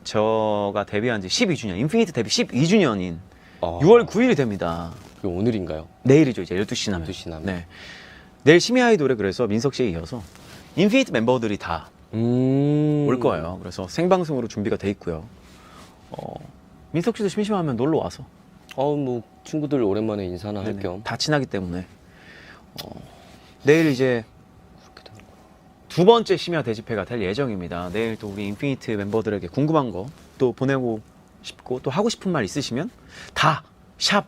저가 데뷔한 지 12주년, 인피니트 데뷔 12주년인 6월 9일이 됩니다. 그게 오늘인가요? 내일이죠. 이제 12시 나면. 12시 나면. 네. 내일 심야 아이돌에 그래서 민석 씨에 이어서 인피니트 멤버들이 다 올 거예요. 그래서 생방송으로 준비가 돼 있고요. 민석 씨도 심심하면 놀러 와서. 뭐 친구들 오랜만에 인사나 할 겸. 다 친하기 때문에. 내일 이제 두 번째 심야 대집회가 될 예정입니다. 내일 또 우리 인피니트 멤버들에게 궁금한 거 또 보내고 싶고 또 하고 싶은 말 있으시면 다 샵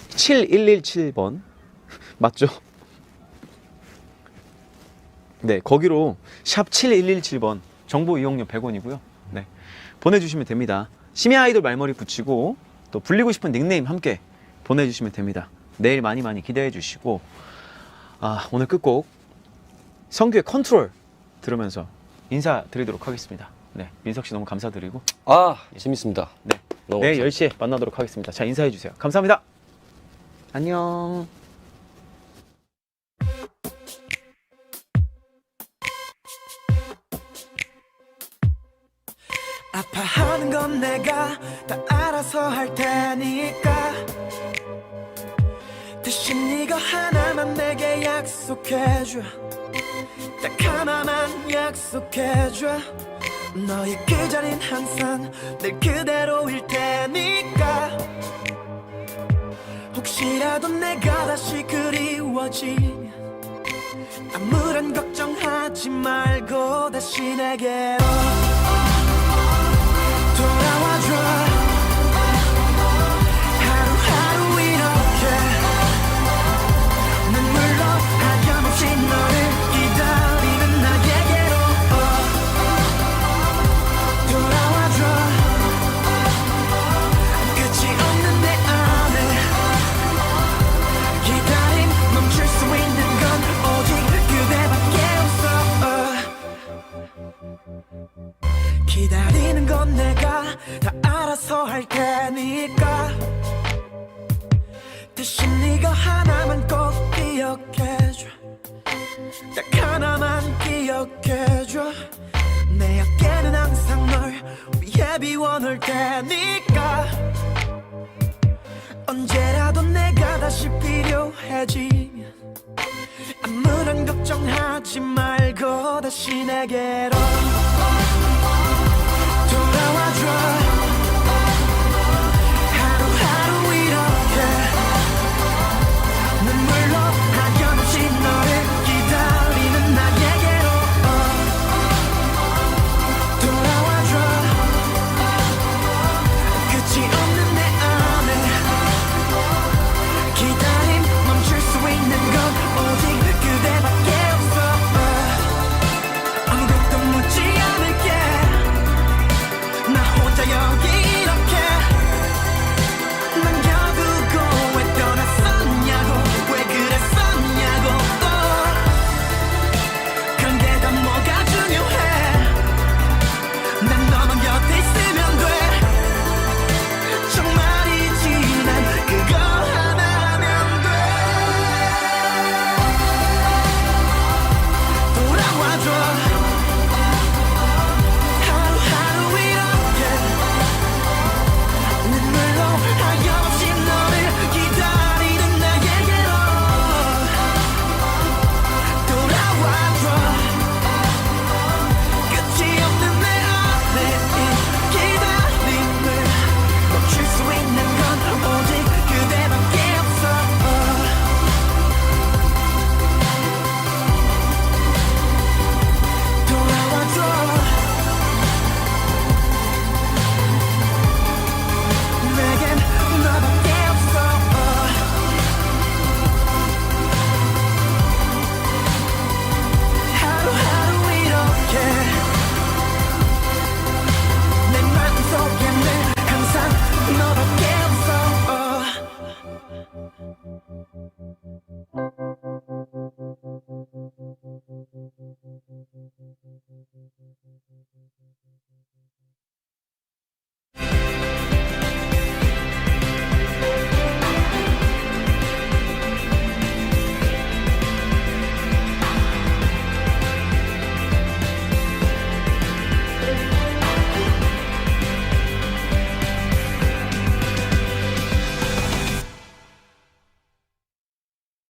7117번 맞죠? 네, 거기로 샵 7117번 정보 이용료 100원이고요. 네, 보내주시면 됩니다. 심야 아이돌 말머리 붙이고 또 불리고 싶은 닉네임 함께 보내주시면 됩니다. 내일 많이 많이 기대해 주시고 오늘 끝곡 성규의 컨트롤 들으면서 인사드리도록 하겠습니다. 네, 민석 씨 너무 감사드리고 재밌습니다. 네, 너무 내일 감사합니다. 10시에 만나도록 하겠습니다. 자, 인사해 주세요. 감사합니다. 안녕. 아파하는 건 내가 다 알아서 할 테니까 대신 이거 하나만 내게 약속해줘. 딱 하나만 약속해줘. 너의 그 자린 항상 늘 그대로일 테니까. 혹시라도 내가 다시 그리워지면 아무런 걱정하지 말고 다시 내게로 돌아와줘. 하루하루 이렇게 눈물로 하염없이 너를 기다리는 나에게로 돌아와줘. 끝이 없는 내 안에 기다림 멈출 수 있는 건 오직 그대밖에 없어. 기다리는 건 내가 다 알아서 할 테니까 대신 이거 하나만 꼭 기억해줘. 딱 하나만 기억해줘. 내 어깨는 항상 널 위해 비워놓을 테니까. 언제라도 내가 다시 필요해지면 아무런 걱정하지 말고 다시 내게로 돌아와줘.